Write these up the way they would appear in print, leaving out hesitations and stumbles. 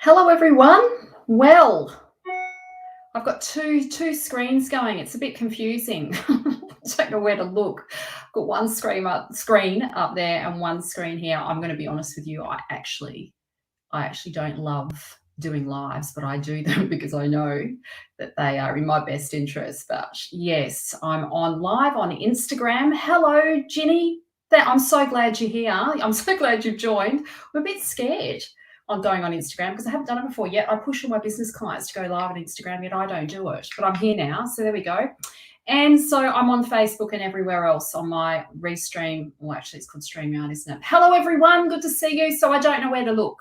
Hello, everyone. Well, I've got two screens going. It's a bit confusing. Don't know where to look. I've got one screen up there and one screen here. I'm going to be honest with you. I actually don't love doing lives, but I do them because I know that they are in my best interest. But yes, I'm on live on Instagram. Hello, Ginny. I'm so glad you're here. I'm so glad you've joined. I'm a bit scared on going on Instagram because I haven't done it before yet. I push all my business clients to go live on Instagram, yet I don't do it. But I'm here now, so there we go. And so I'm on Facebook and everywhere else on my Restream. Well, actually, it's called StreamYard, isn't it? Hello, everyone. Good to see you. So I don't know where to look.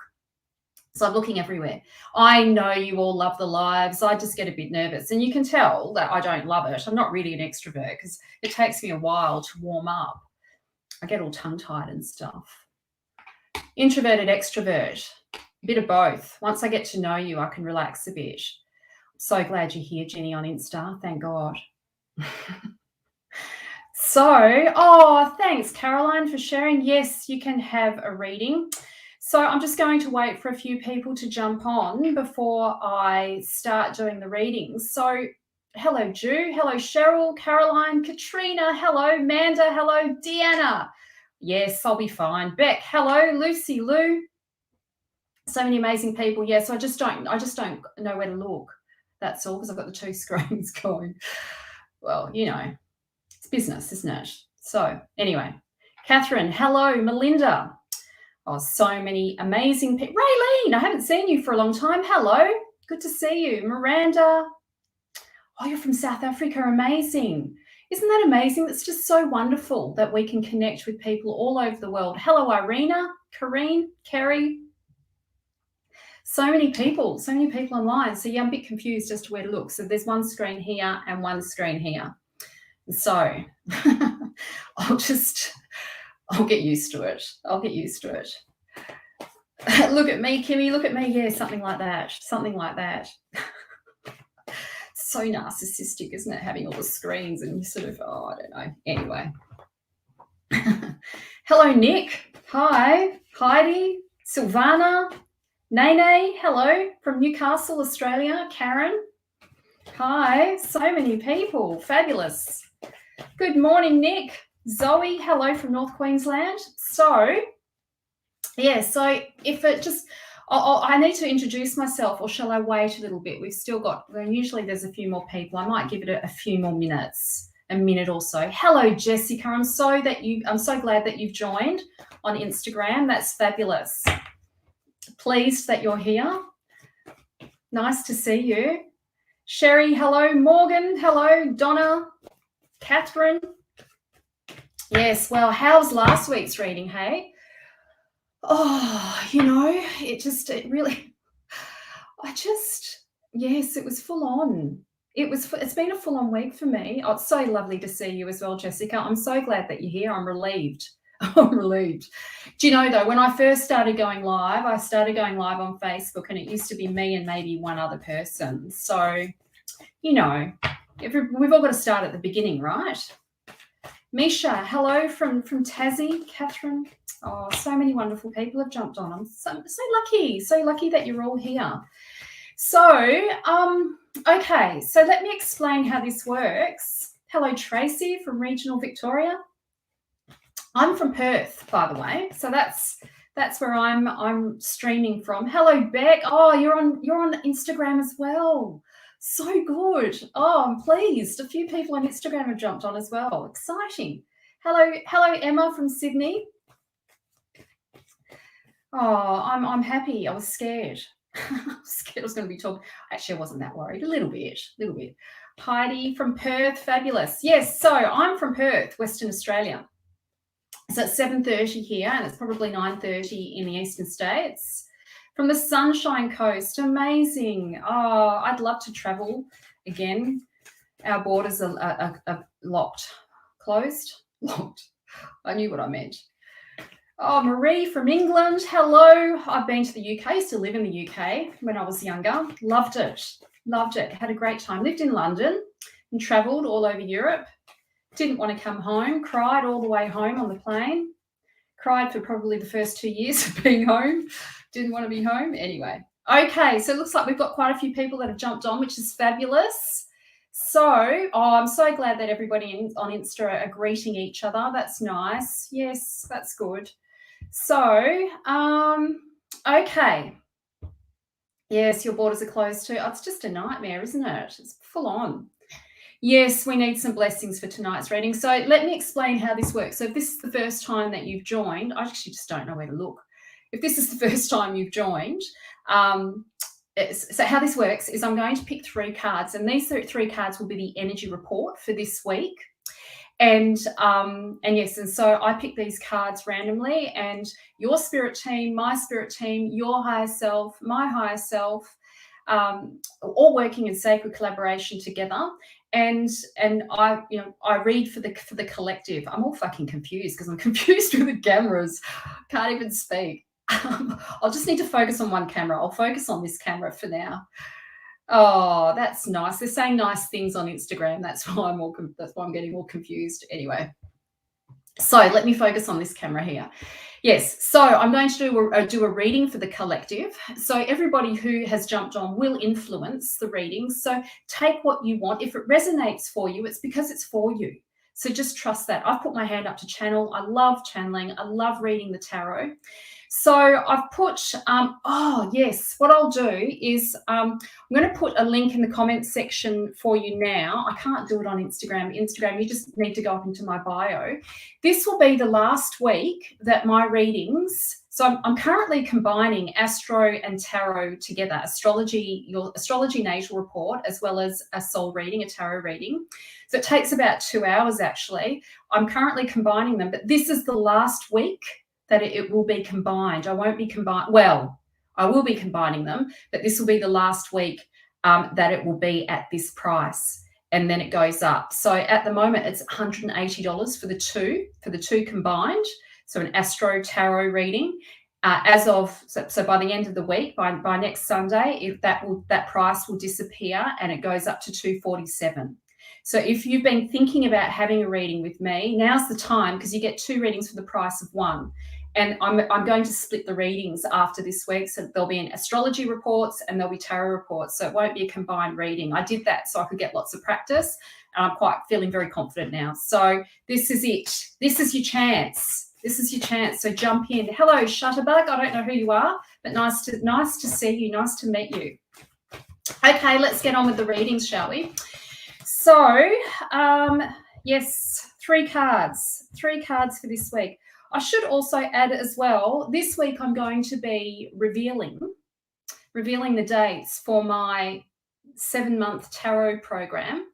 So I'm looking everywhere. I know you all love the lives. I just get a bit nervous. And you can tell that I don't love it. I'm not really an extrovert because it takes me a while to warm up. I get all tongue-tied and stuff. Introverted, extrovert, a bit of both. Once I get to know you, I can relax a bit. So glad you're here, Jenny, on Insta. Thank God. Thanks, Caroline, for sharing. Yes, you can have a reading. So I'm just going to wait for a few people to jump on before I start doing the readings. So hello, Ju. Hello, Cheryl, Caroline, Katrina. Hello, Manda. Hello, Deanna. Yes, I'll be fine. Beck. Hello, Lucy, Lou. So many amazing people. Yes, I just don't know where to look. That's all, because I've got the two screens going. Well, you know, it's business, isn't it? So anyway, Catherine. Hello, Melinda. Oh, so many amazing people. Raylene, I haven't seen you for a long time. Hello, good to see you. Miranda. Oh, you're from South Africa. Amazing. Isn't that amazing? It's just so wonderful that we can connect with people all over the world. Hello, Irina, Kareen, Kerry. So many people online. So yeah, I'm a bit confused as to where to look. So there's one screen here and one screen here. So I'll get used to it. I'll get used to it. Look at me, Kimmy, look at me. Yeah, something like that. Something like that. So narcissistic, isn't it? Having all the screens and you sort of, I don't know. Anyway. Hello, Nick. Hi. Heidi. Silvana. Nene. Hello from Newcastle, Australia. Karen. Hi. So many people. Fabulous. Good morning, Nick. Zoe. Hello from North Queensland. So if it just, I need to introduce myself, or shall I wait a little bit? We've still got, usually there's a few more people. I might give it a few more minutes, a minute or so. Hello, Jessica. I'm so glad that you've joined on Instagram. That's fabulous. Pleased that you're here. Nice to see you. Sherry, hello. Morgan, hello. Donna, Catherine. Yes, well, how's last week's reading, hey? Oh, yes, it was full on. It's been a full on week for me. Oh, it's so lovely to see you as well, Jessica. I'm so glad that you're here. I'm relieved. I'm relieved. Do you know, though, when I first started going live, I started going live on Facebook, and it used to be me and maybe one other person. So, we've all got to start at the beginning, right? Misha, hello from Tassie. Catherine. Oh, so many wonderful people have jumped on. I'm so lucky that you're all here. So, okay, so let me explain how this works. Hello, Tracy from regional Victoria. I'm from Perth, by the way, so that's where I'm streaming from. Hello, Beck. Oh, you're on Instagram as well. So good. Oh, I'm pleased. A few people on Instagram have jumped on as well. Exciting. Hello, Emma from Sydney. Oh, I'm happy. I was scared. I was scared I was going to be talking. Actually, I wasn't that worried. A little bit. Heidi from Perth. Fabulous. Yes, so I'm from Perth, Western Australia. So it's 7:30 here, and it's probably 9:30 in the eastern states. From the Sunshine Coast. Amazing. Oh, I'd love to travel again. Our borders are locked. Closed? Locked. I knew what I meant. Oh, Marie from England. Hello. I've been to the UK. I used to live in the UK when I was younger. Loved it. Had a great time. Lived in London and travelled all over Europe. Didn't want to come home. Cried all the way home on the plane. Cried for probably the first 2 years of being home. Didn't want to be home. Anyway, Okay, so it looks like we've got quite a few people that have jumped on, which is fabulous. So, I'm so glad that everybody on Insta are greeting each other. That's nice. Yes, that's good. So, okay. Yes, your borders are closed too. Oh, it's just a nightmare, isn't it? It's full on. Yes, we need some blessings for tonight's reading. So let me explain how this works. So if this is the first time that you've joined, I actually just don't know where to look. If this is the first time you've joined, so how this works is I'm going to pick 3 cards, and these 3 cards will be the energy report for this week. And yes, and so I pick these cards randomly, and your spirit team, my spirit team, your higher self, my higher self, all working in sacred collaboration together. And I read for the collective. I'm all fucking confused because I'm confused with the cameras. Can't even speak. I'll just need to focus on one camera. I'll focus on this camera for now. Oh, that's nice. They're saying nice things on Instagram. That's why I'm getting all confused. Anyway, so let me focus on this camera here. Yes, so I'm going to do a reading for the collective. So everybody who has jumped on will influence the readings. So take what you want. If it resonates for you, it's because it's for you. So just trust that. I've put my hand up to channel. I love channeling. I love reading the tarot. So I've put, oh yes, what I'll do is I'm going to put a link in the comments section for you now. I can't do it on Instagram. Instagram, you just need to go up into my bio. This will be the last week that my readings, so I'm currently combining astro and tarot together, astrology, your astrology natal report, as well as a soul reading, a tarot reading. So it takes about 2 hours actually. I'm currently combining them, but this is the last week that it will be combined. I won't be combined. Well, I will be combining them, but this will be the last week that it will be at this price, and then it goes up. So at the moment, it's $180 for the two combined. So an astro tarot reading. So by the end of the week, by next Sunday, that price will disappear and it goes up to $247. So if you've been thinking about having a reading with me, now's the time, because you get 2 readings for the price of 1. And I'm going to split the readings after this week. So there'll be an astrology reports and there'll be tarot reports. So it won't be a combined reading. I did that so I could get lots of practice. And I'm feeling very confident now. So this is it. This is your chance. This is your chance. So jump in. Hello, Shutterbug. I don't know who you are, but nice to see you. Nice to meet you. Okay, let's get on with the readings, shall we? So, yes, 3 cards. 3 cards for this week. I should also add as well, this week I'm going to be revealing the dates for my 7-month tarot program.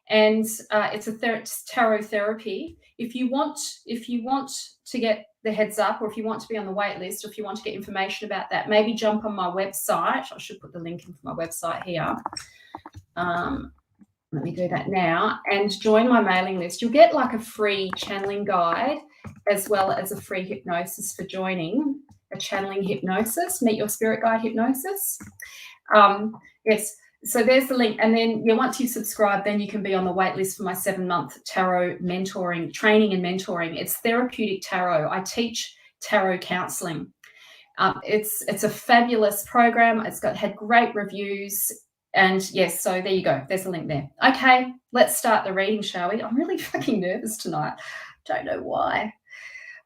And it's a tarot therapy. If you want to get the heads up, or if you want to be on the wait list, or if you want to get information about that, maybe jump on my website. I should put the link into my website here. Let me do that now and join my mailing list. You'll get like a free channeling guide as well as a free hypnosis for joining a channeling hypnosis, Meet Your Spirit Guide hypnosis. Yes, so there's the link. And then once you subscribe, then you can be on the wait list for my 7-month tarot mentoring, training and mentoring. It's therapeutic tarot. I teach tarot counseling. It's a fabulous program. It's had great reviews. And yes, so there you go. There's a link there. Okay, let's start the reading, shall we? I'm really fucking nervous tonight. Don't know why.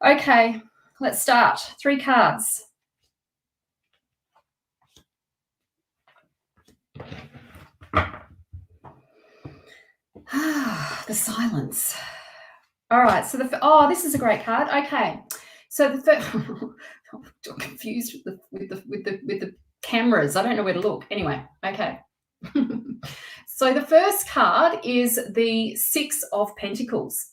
Okay, let's start. 3 cards. The silence. All right, so this is a great card. Okay, so the first, I'm confused with the cameras. I don't know where to look. Anyway, okay. So the first card is the 6 of Pentacles.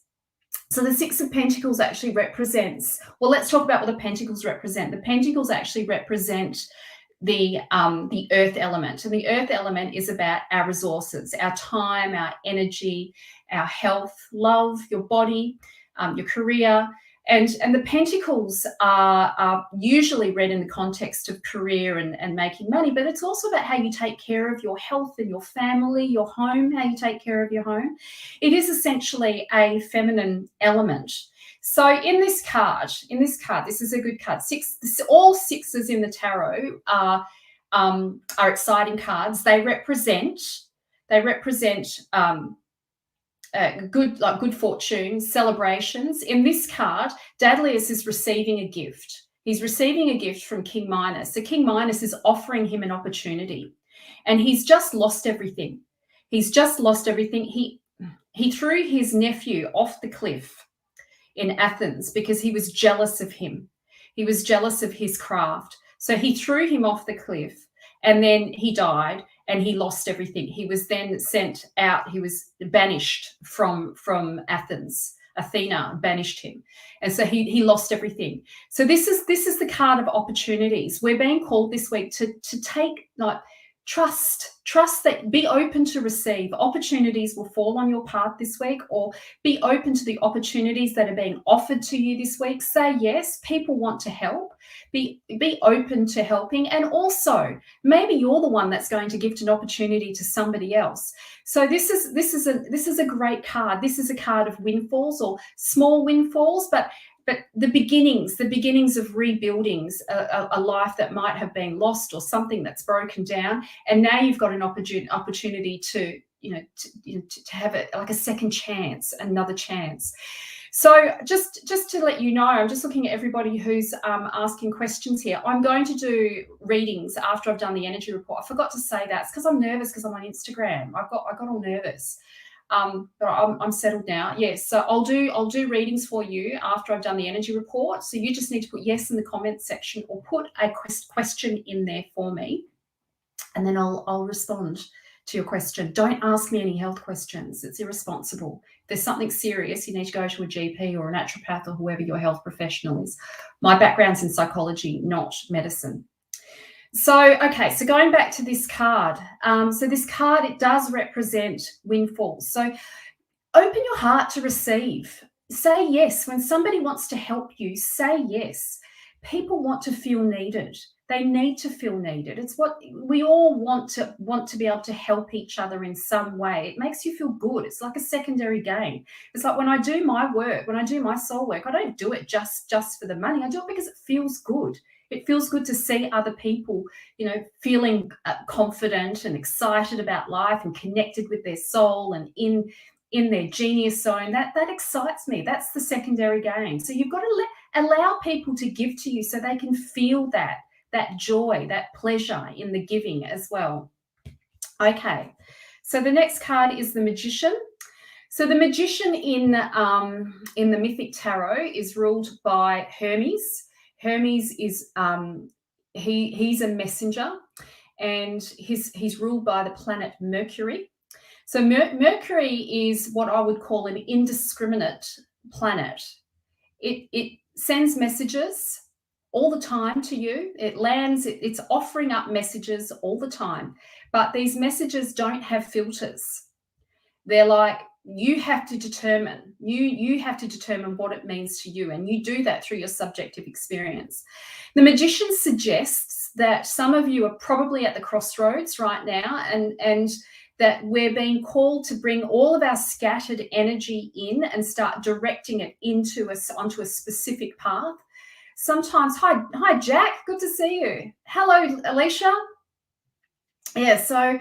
So the 6 of Pentacles actually represents, well, let's talk about what the Pentacles represent. The Pentacles actually represent the earth element. And the earth element is about our resources, our time, our energy, our health, love, your body, your career. And the Pentacles are usually read in the context of career and making money, but it's also about how you take care of your health and your family, your home, how you take care of your home. It is essentially a feminine element. So in this card, this is a good card. All 6s in the tarot are are exciting cards. They represent good fortune, celebrations. In this card, Dadlius is receiving a gift. He's receiving a gift from King Minos. So King Minos is offering him an opportunity, and he's just lost everything. He's just lost everything. He threw his nephew off the cliff in Athens because he was jealous of him. He was jealous of his craft. So he threw him off the cliff, and then he died and he lost everything. He was then sent out. He was banished from Athens. Athena banished him. And so he lost everything. So this is the card of opportunities. We're being called this week to take, like, trust that, be open to receive. Opportunities will fall on your path this week, or be open to the opportunities that are being offered to you this week. Say yes. People want to help. Be open to helping. And also, maybe you're the one that's going to gift an opportunity to somebody else. So this is a great card. This is a card of windfalls, or small windfalls, but the beginnings of rebuilding a life that might have been lost, or something that's broken down, and now you've got an opportunity to have it like a second chance, another chance. So just to let you know, I'm just looking at everybody who's asking questions here. I'm going to do readings after I've done the energy report. I forgot to say that. It's because I'm nervous, because I'm on Instagram. I got all nervous. But I'm settled now. Yes, so I'll do readings for you after I've done the energy report. So you just need to put yes in the comments section, or put a question in there for me, and then I'll respond to your question. Don't ask me any health questions. It's irresponsible. If there's something serious, you need to go to a GP or a naturopath, or whoever your health professional is. My background's in psychology, not medicine. So, okay, so going back to this card. So this card, it does represent windfalls. So open your heart to receive. Say yes. When somebody wants to help you, say yes. People want to feel needed. They need to feel needed. It's what we all want to be able to help each other in some way. It makes you feel good. It's like a secondary gain. It's like when I do my work, when I do my soul work, I don't do it just for the money. I do it because it feels good. It feels good to see other people, feeling confident and excited about life, and connected with their soul, and in their genius zone. That excites me. That's the secondary gain. So you've got to allow people to give to you, so they can feel that joy, that pleasure in the giving as well. Okay, so the next card is the Magician. So the Magician in the Mythic Tarot is ruled by Hermes. Hermes is he's a messenger, and he's ruled by the planet Mercury. So Mercury is what I would call an indiscriminate planet. It sends messages all the time to you. It's offering up messages all the time, but these messages don't have filters. They're like, you have to determine what it means to you, and you do that through your subjective experience. The Magician suggests that some of you are probably at the crossroads right now, and that we're being called to bring all of our scattered energy in and start directing it onto a specific path. Sometimes, hi Jack, good to see you. Hello Alicia. Yeah, so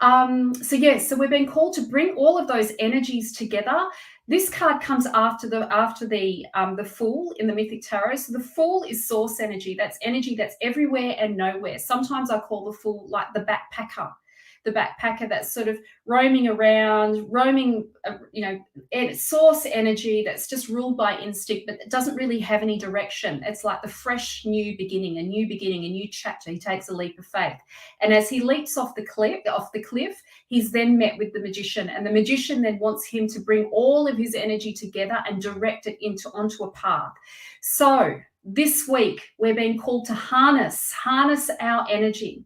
we're being called to bring all of those energies together. This card comes after the Fool in the Mythic Tarot. So the Fool is source energy. That's energy that's everywhere and nowhere. Sometimes I call the Fool like the backpacker that's sort of roaming around, source energy that's just ruled by instinct, but it doesn't really have any direction. It's like the fresh new beginning, a new chapter. He takes a leap of faith, and as he leaps off the cliff, he's then met with the Magician, and the Magician then wants him to bring all of his energy together and direct it onto a path. So this week we're being called to harness our energy,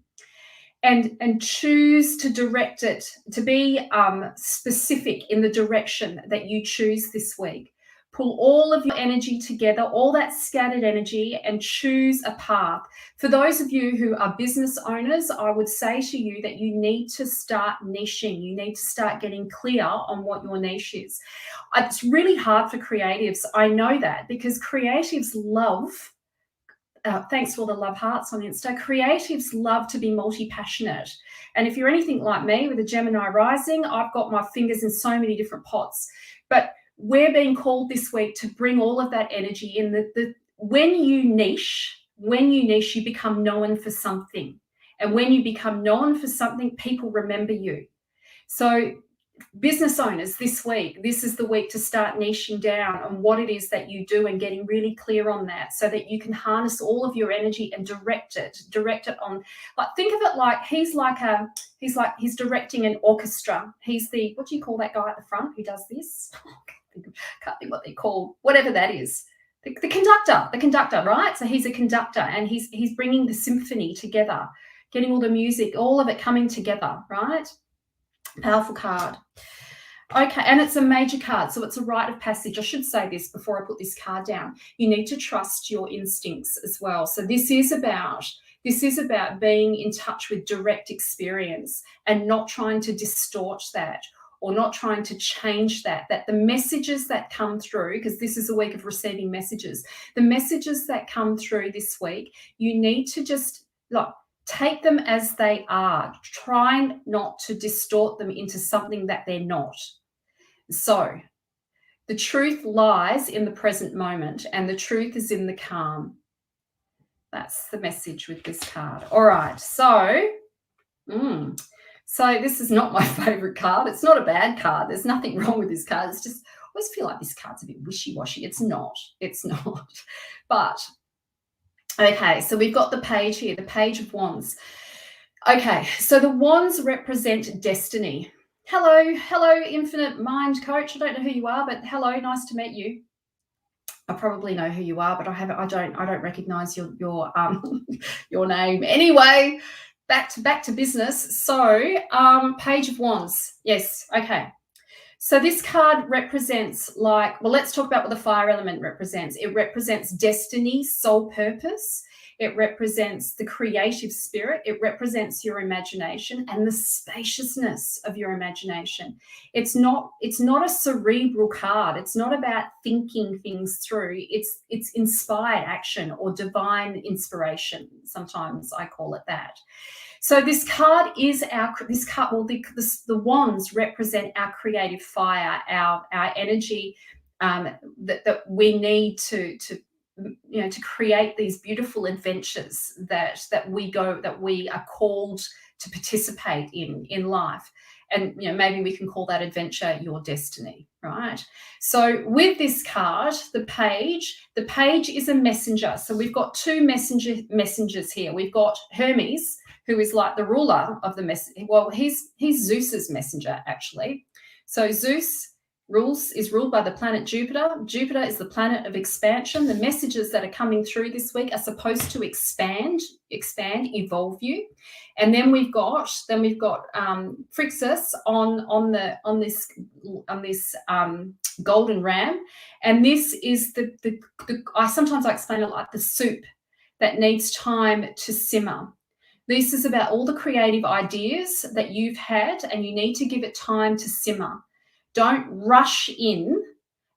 and choose to direct it, to be specific in the direction that you choose this week. Pull all of your energy together, all that scattered energy, and choose a path. For those of you who are business owners, I would say to you that you need to start niching. You need to start getting clear on what your niche is. It's really hard for creatives. I know that, because creatives love thanks for all the love hearts on Insta. Creatives love to be multi-passionate. And if you're anything like me with a Gemini rising, I've got my fingers in so many different pots. But we're being called this week to bring all of that energy in. When you niche, you become known for something. And when you become known for something, people remember you. So business owners, this week, this is the week to start niching down on what it is that you do and getting really clear on that, so that you can harness all of your energy and direct it on, like, think of it like he's directing an orchestra. He's the, what do you call that guy at the front who does this? Can't think what they call, whatever that is. The conductor, right? So he's a conductor, and he's bringing the symphony together, getting all the music, all of it coming together, right? Powerful card. Okay, and it's a major card, so it's a rite of passage. I should say this before I put this card down. You need to trust your instincts as well. So this is about being in touch with direct experience and not trying to distort that, or not trying to change that the messages that come through, because this is a week of receiving messages, the messages that come through this week, you need to just take them as they are, trying not to distort them into something that they're not. So the truth lies in the present moment, and the truth is in the calm. That's the message with this card. All right, so this is not my favorite card. It's not a bad card. There's nothing wrong with this card. It's just, I always feel like this card's a bit wishy-washy. It's not. But okay, so we've got the page here, the Page of Wands. Okay, so the wands represent destiny. Hello, Infinite Mind Coach. I don't know who you are, but hello, nice to meet you. I probably know who you are, but I don't recognize your your name. Anyway, back to business. So, Page of Wands. Yes, okay. So this card represents, let's talk about what the fire element represents. It represents destiny, soul purpose. It represents the creative spirit. It represents your imagination and the spaciousness of your imagination. It's not a cerebral card. It's not about thinking things through. It's inspired action, or divine inspiration. Sometimes I call it that. So this card is the wands represent our creative fire, our energy that we need to create these beautiful adventures that we are called to participate in life. And maybe we can call that adventure your destiny, right? So with this card, the page is a messenger. So we've got two messengers here. We've got Hermes, who is like the ruler of the message. Well, he's Zeus's messenger, actually. So Zeus is ruled by the planet Jupiter. Jupiter is the planet of expansion. The messages that are coming through this week are supposed to expand, evolve you. And then we've got Phrixus on this golden ram, and this is the I sometimes explain it like the soup that needs time to simmer. This is about all the creative ideas that you've had, and you need to give it time to simmer. Don't rush in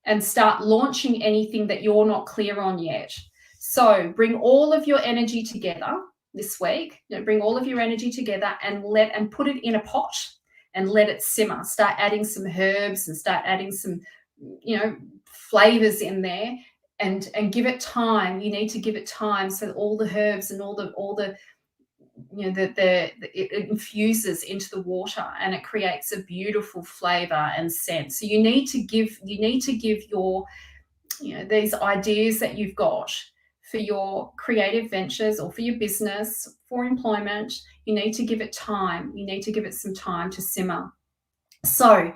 and start launching anything that you're not clear on yet. So bring all of your energy together this week. Bring all of your energy together and put it in a pot and let it simmer. Start adding some herbs and start adding some, flavors in there, and give it time. You need to give it time so that all the herbs and all the it infuses into the water, and it creates a beautiful flavor and scent. So you need to give your these ideas that you've got for your creative ventures or for your business, for employment, you need to give it time. You need to give it some time to simmer. So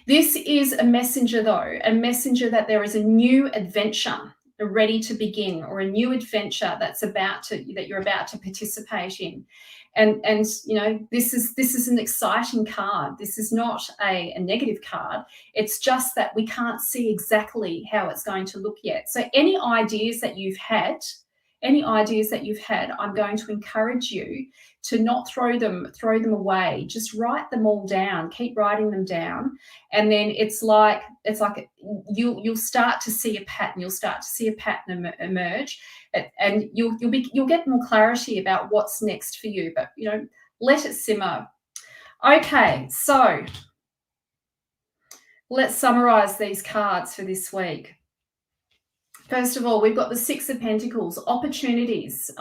this is a messenger, though, a messenger that there is a new adventure ready to begin, or a new adventure that you're about to participate in. And this is an exciting card. This is not a negative card. It's just that we can't see exactly how it's going to look yet. So any ideas that you've had, any ideas that you've had, I'm going to encourage you to not throw them away. Just write them all down. Keep writing them down, and then it's like you'll start to see a pattern. You'll start to see a pattern emerge, and you'll get more clarity about what's next for you. But let it simmer. Okay, so let's summarize these cards for this week. First of all, we've got the Six of Pentacles, opportunities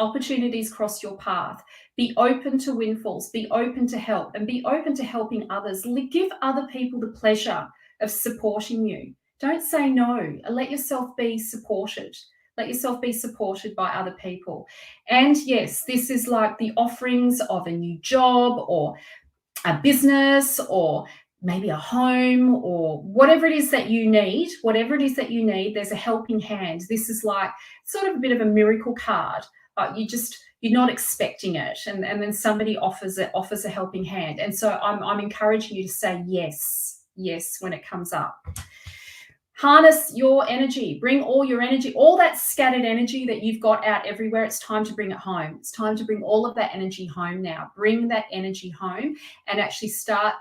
cross your path. Be open to windfalls, be open to help, and be open to helping others. Give other people the pleasure of supporting you. Don't say no, and let yourself be supported. Let yourself be supported by other people. And yes, this is like the offerings of a new job or a business or maybe a home or whatever it is that you need, there's a helping hand. This is like sort of a bit of a miracle card. You're not expecting it, and then somebody offers a helping hand. And so I'm encouraging you to say yes when it comes up. Harness your energy. Bring all your energy, all that scattered energy that you've got out everywhere. It's time to bring it home. It's time to bring all of that energy home now. Bring that energy home and actually start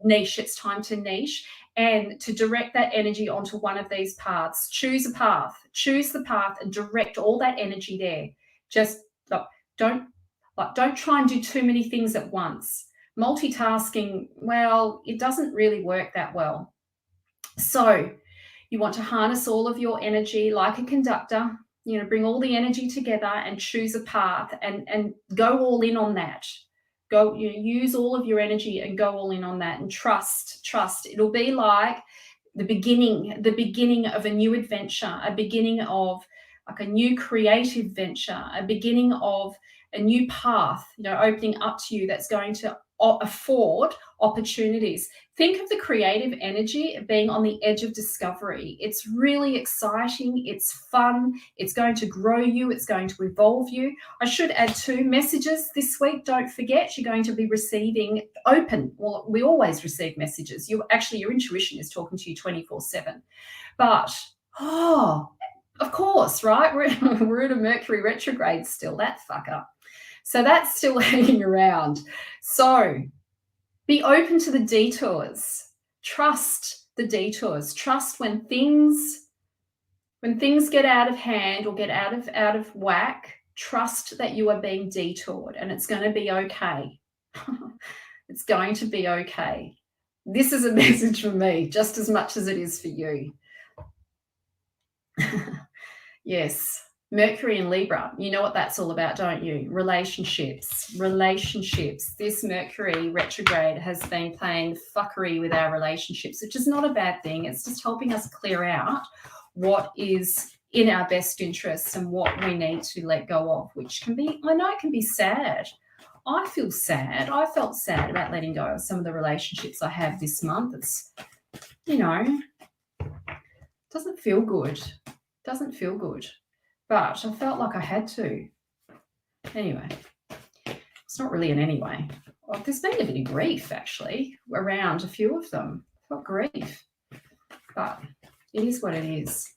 niche. It's time to niche and to direct that energy onto one of these paths. Choose the path and direct all that energy there. Just don't try and do too many things at once. Multitasking, well, it doesn't really work that well. So you want to harness all of your energy like a conductor, bring all the energy together and choose a path and go all in on that. Go, use all of your energy and go all in on that and trust. It'll be like the beginning of a new adventure, a beginning of like a new creative venture, a beginning of a new path, opening up to you that's going to afford opportunities. Think of the creative energy being on the edge of discovery. It's really exciting. It's fun. It's going to grow you. It's going to evolve you. I should add 2 messages this week. Don't forget, you're going to be receiving open. Well, we always receive messages. Your intuition is talking to you 24/7. But, of course, right? We're in a Mercury retrograde still, that fucker. So that's still hanging around. So be open to the detours. Trust the detours. Trust when things get out of hand or get out of whack. Trust that you are being detoured and it's going to be okay. It's going to be okay. This is a message for me just as much as it is for you. Yes. Mercury in Libra, you know what that's all about, don't you? Relationships. This Mercury retrograde has been playing fuckery with our relationships, which is not a bad thing. It's just helping us clear out what is in our best interests and what we need to let go of, which can be, I know it can be sad. I feel sad. I felt sad about letting go of some of the relationships I have this month. It's, doesn't feel good. But I felt like I had to. Anyway, it's not really an anyway. Well, there's been a bit of grief, actually, around a few of them. I felt grief. But it is what it is.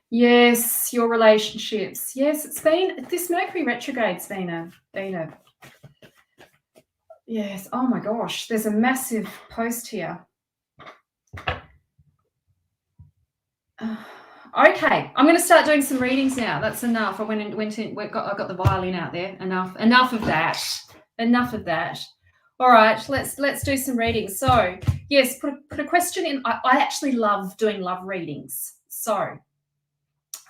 Yes, your relationships. Yes, this Mercury retrograde's been a yes, oh my gosh, there's a massive post here. Okay, I'm going to start doing some readings now. That's enough. I I got the violin out there. Enough of that. All right, let's do some readings. So yes, put a question in. I actually love doing love readings. So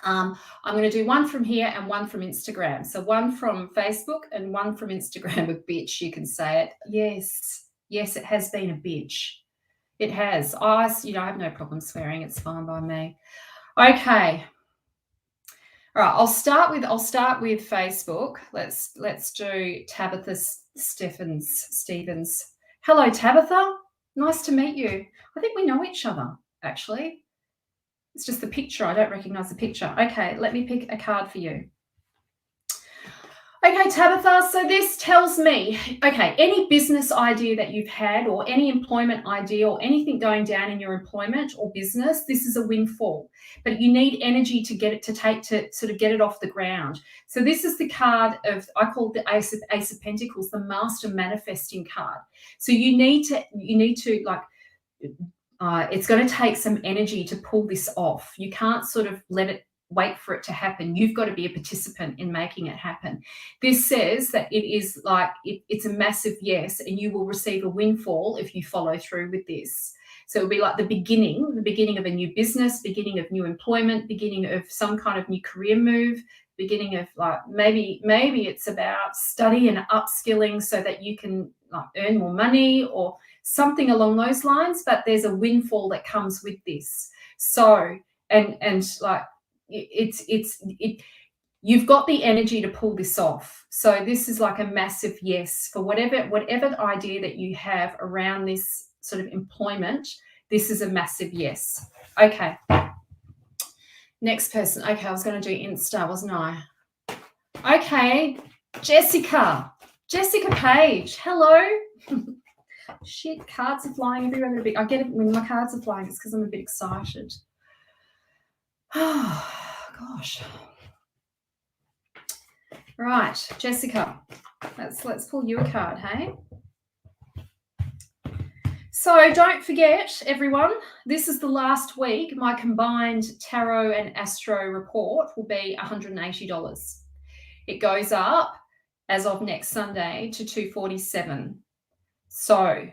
I'm going to do one from here and one from Instagram. So one from Facebook and one from Instagram. A bitch, you can say it. Yes, it has been a bitch. It has. I have no problem swearing. It's fine by me. Okay. All right, I'll start with Facebook. Let's do Tabitha Stevens. Hello, Tabitha. Nice to meet you. I think we know each other, actually. It's just the picture. I don't recognize the picture. Okay, let me pick a card for you. Okay, Tabitha, so this tells me, okay, any business idea that you've had or any employment idea or anything going down in your employment or business, this is a windfall, but you need energy to get it to sort of get it off the ground. So this is the card of, I call it the Ace of Pentacles, the Master Manifesting card. So you need to like, it's going to take some energy to pull this off. You can't sort of wait for it to happen. You've got to be a participant in making it happen. This says that it is like, it's a massive yes, and you will receive a windfall if you follow through with this. So it'll be like the beginning of a new business, beginning of new employment, beginning of some kind of new career move, beginning of like, maybe it's about study and upskilling so that you can like earn more money or something along those lines, but there's a windfall that comes with this. So, and like, you've got the energy to pull this off. So this is like a massive yes for whatever idea that you have around this sort of employment. This is a massive yes. Okay. Next person. Okay, I was going to do Insta, wasn't I? Okay, Jessica Page. Hello. Shit, cards are flying everywhere. I get it when my cards are flying. It's because I'm a bit excited. Oh, gosh. Right, Jessica, let's pull you a card, hey? So don't forget, everyone, this is the last week. My combined tarot and astro report will be $180. It goes up as of next Sunday to $247. So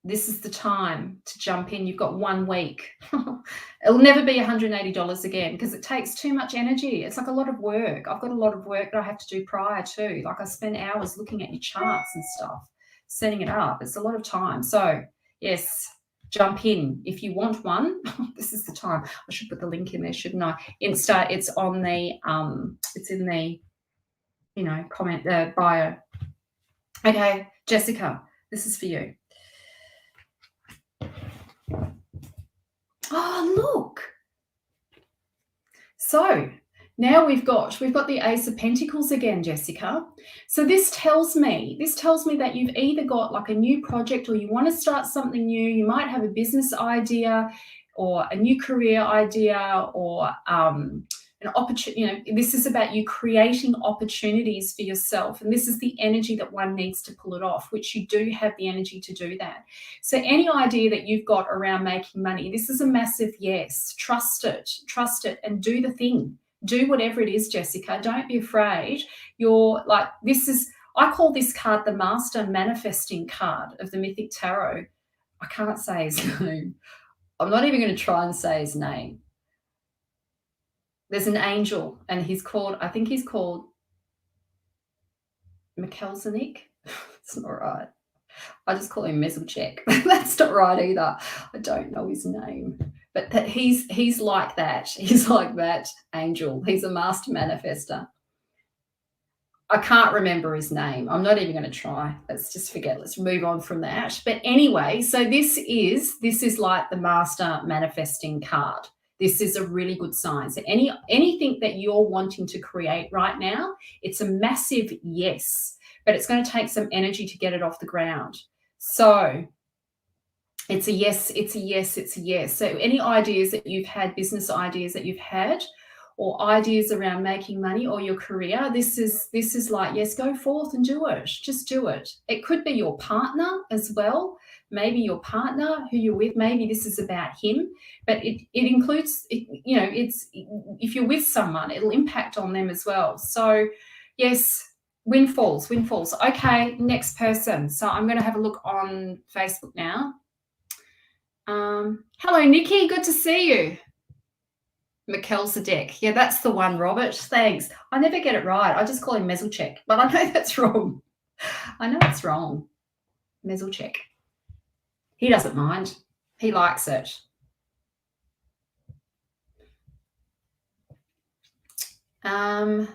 this is the time to jump in. You've got 1 week. It'll never be $180 again because it takes too much energy. It's like a lot of work. I've got a lot of work that I have to do prior to. Like I spend hours looking at your charts and stuff, setting it up. It's a lot of time. So yes, jump in. If you want one, this is the time. I should put the link in there, shouldn't I? Insta, it's on the, it's in the, comment, the bio. Okay, Jessica, this is for you. Oh, look. So now we've got the Ace of Pentacles again, Jessica. So this tells me that you've either got like a new project or you want to start something new. You might have a business idea or a new career idea or an opportunity. This is about you creating opportunities for yourself. And this is the energy that one needs to pull it off, which you do have the energy to do that. So any idea that you've got around making money, this is a massive yes. Trust it and do the thing. Do whatever it is, Jessica. Don't be afraid. You're like, I call this card the Master Manifesting card of the Mythic Tarot. I can't say his name. I'm not even going to try and say his name. There's an angel, and I think he's called Melchizedek. It's not right. I just call him Mezalchek. That's not right either. I don't know his name. But he's like that. He's like that angel. He's a master manifester. I can't remember his name. I'm not even going to try. Let's just forget. Let's move on from that. But anyway, so this is like the Master Manifesting card. This is a really good sign. So anything that you're wanting to create right now, it's a massive yes, but it's going to take some energy to get it off the ground. So it's a yes, it's a yes, it's a yes. So any ideas that you've had, business ideas that you've had, or ideas around making money or your career, this is like, yes, go forth and do it. Just do it. It could be your partner as well. Maybe your partner who you're with, maybe this is about him, but it includes, it's, if you're with someone, it'll impact on them as well. So yes, windfalls. Okay, next person. So I'm going to have a look on Facebook now. Hello, Nikki. Good to see you. Melchizedek. Yeah, that's the one, Robert. Thanks. I never get it right. I just call him Mezalchek, but I know that's wrong. I know it's wrong. Mezalchek. He doesn't mind. He likes it. Okay.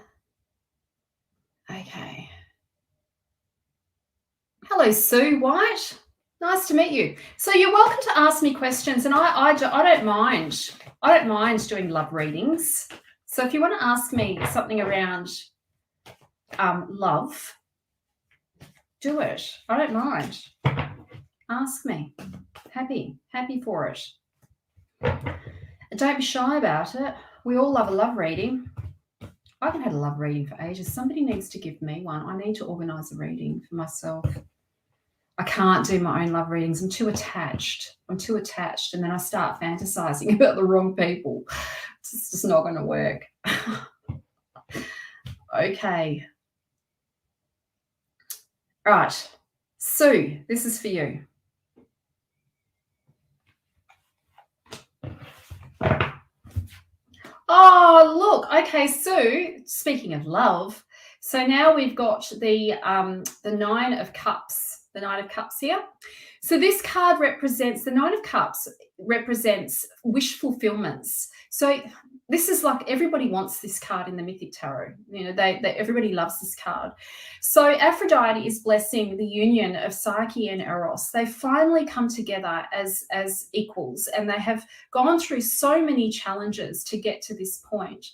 Hello, Sue White. Nice to meet you. So you're welcome to ask me questions, and I don't mind. I don't mind doing love readings. So if you want to ask me something around love, do it. I don't mind. Ask me. Happy for it. Don't be shy about it. We all love a love reading. I haven't had a love reading for ages. Somebody needs to give me one. I need to organise a reading for myself. I can't do my own love readings. I'm too attached. And then I start fantasizing about the wrong people. It's just not going to work. Okay. Right. Sue, this is for you. Oh, look. Okay, Sue, speaking of love, so now we've got the Nine of Cups, here. So this card represents, the Nine of Cups represents wish fulfillments. So this is like, everybody wants this card in the Mythic Tarot. You know, everybody loves this card. So Aphrodite is blessing the union of Psyche and Eros. They finally come together as equals, and they have gone through so many challenges to get to this point.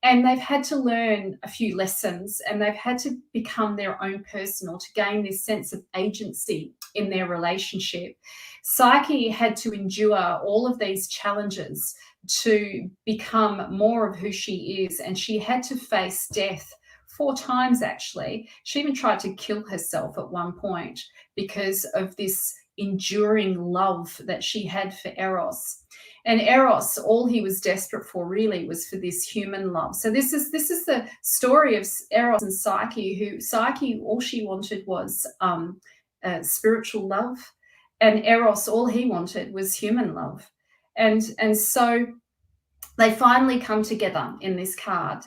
And they've had to learn a few lessons, and they've had to become their own person, or to gain this sense of agency in their relationship. Psyche had to endure all of these challenges to become more of who she is, and she had to face death 4 times, actually. She even tried to kill herself at one point because of this enduring love that she had for Eros. And Eros, all he was desperate for really was for this human love. So this is the story of Eros and Psyche, who Psyche, all she wanted was spiritual love, and Eros, all he wanted was human love. And so they finally come together in this card.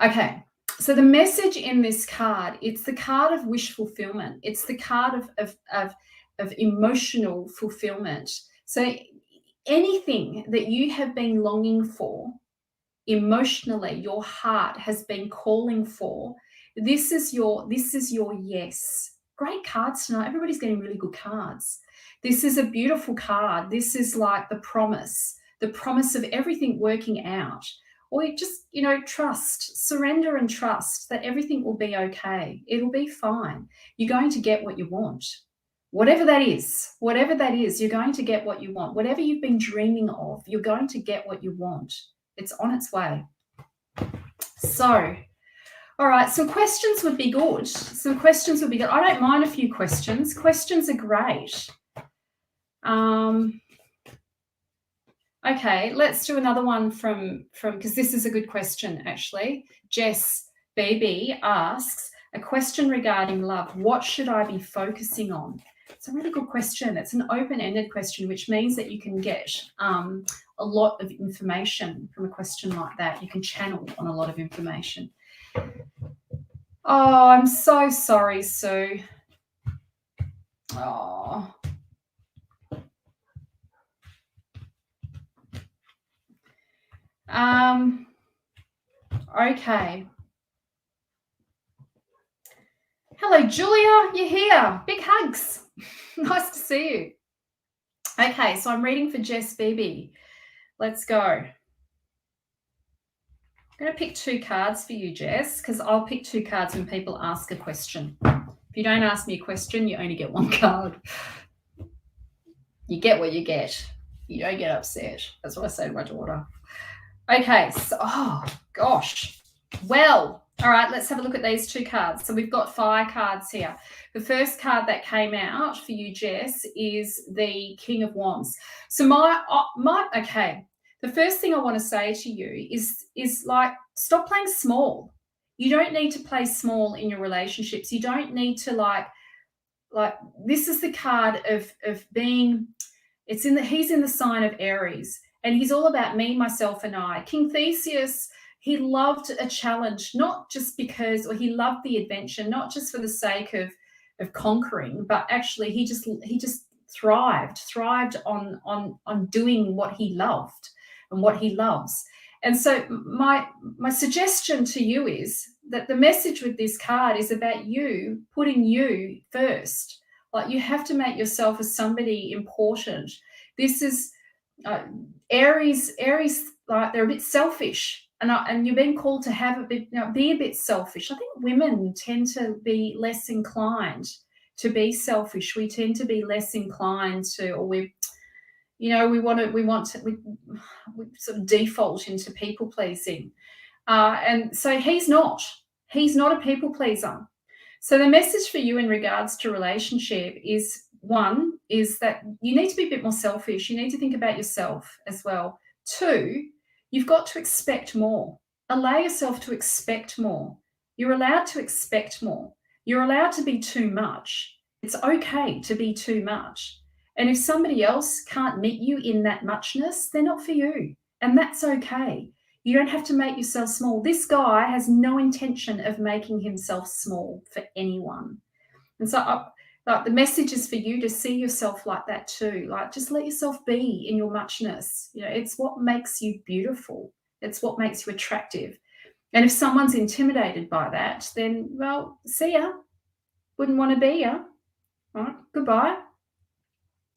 Okay, so the message in this card, it's the card of wish fulfillment. It's the card of emotional fulfillment. So anything that you have been longing for emotionally, your heart has been calling for, this is your yes. Great cards tonight. Everybody's getting really good cards. This is a beautiful card. This is like the promise of everything working out. Or you just, trust, surrender and trust that everything will be okay. It'll be fine. You're going to get what you want. Whatever that is, you're going to get what you want. Whatever you've been dreaming of, you're going to get what you want. It's on its way. So, all right, some questions would be good. I don't mind a few questions. Questions are great. Okay, let's do another one from because this is a good question, actually. Jess BB asks a question regarding love. What should I be focusing on? It's a really good question. It's an open-ended question, which means that you can get a lot of information from a question like that. You can channel on a lot of information. Oh, I'm so sorry, Sue. Oh. Okay. Hello, Julia. You're here. Big hugs. Nice to see you. Okay, so I'm reading for Jess BB. Let's go. I'm going to pick 2 cards for you, Jess, because I'll pick 2 cards when people ask a question. If you don't ask me a question, you only get 1 card. You get what you get. You don't get upset. That's what I say to my daughter. Okay, so, oh, gosh. Well, all right, let's have a look at these 2 cards. So we've got fire cards here. The first card that came out for you, Jess, is the King of Wands. So okay, the first thing I want to say to you is like, stop playing small. You don't need to play small in your relationships. You don't need to like this is the card of being, he's in the sign of Aries, and he's all about me, myself, and I. King Theseus, he loved a challenge, not just because, or he loved the adventure, not just for the sake of conquering, but actually he just thrived on doing what he loved and what he loves. And so my suggestion to you is that the message with this card is about you putting you first. Like, you have to make yourself as somebody important. This is Aries, like, they're a bit selfish. and you're being called to have a bit, be a bit selfish. I think women tend to be less inclined to be selfish. We tend to be less inclined to, or we sort of default into people pleasing. And so he's not a people pleaser. So the message for you in regards to relationship is, one, is that you need to be a bit more selfish. You need to think about yourself as well. Two, you've got to expect more. Allow yourself to expect more. You're allowed to expect more. You're allowed to be too much. It's okay to be too much. And if somebody else can't meet you in that muchness, they're not for you. And that's okay. You don't have to make yourself small. This guy has no intention of making himself small for anyone. And so the message is for you to see yourself like that too. Like, just let yourself be in your muchness. It's what makes you beautiful. It's what makes you attractive. And if someone's intimidated by that, then, well, see ya. Wouldn't want to be ya. All right, goodbye.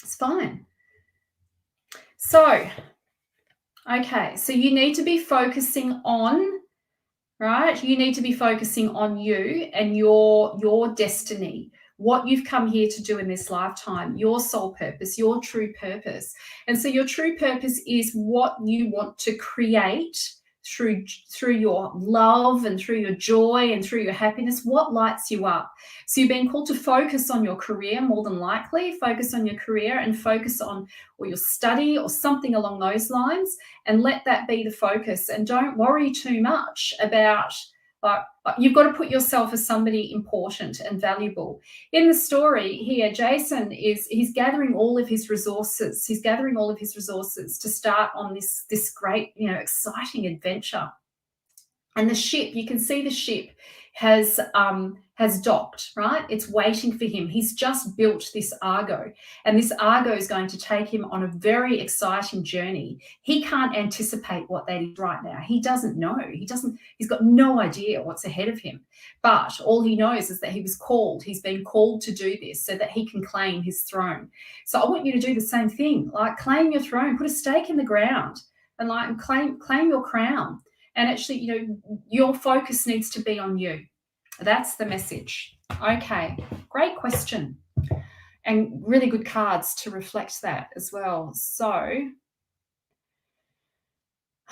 It's fine. So, okay, so you need to be focusing on, right? You need to be focusing on you and your destiny, what you've come here to do in this lifetime, your soul purpose, your true purpose. And so your true purpose is what you want to create through your love and through your joy and through your happiness, what lights you up. So you've been called to focus on your career, more than likely, focus on your career and focus on or your study or something along those lines, and let that be the focus. And don't worry too much about, like, you've got to put yourself as somebody important and valuable. In the story here, Jason he's gathering all of his resources. He's gathering all of his resources to start on this great, exciting adventure. And the ship, you can see the ship has docked, right? It's waiting for him. He's just built this Argo, and this Argo is going to take him on a very exciting journey. He can't anticipate what that is right now. He doesn't know. He's got no idea what's ahead of him. But all he knows is that he was called. He's been called to do this so that he can claim his throne. So I want you to do the same thing. Like, claim your throne, put a stake in the ground, and claim your crown. And actually, your focus needs to be on you. That's the message. Okay, great question. And really good cards to reflect that as well. So,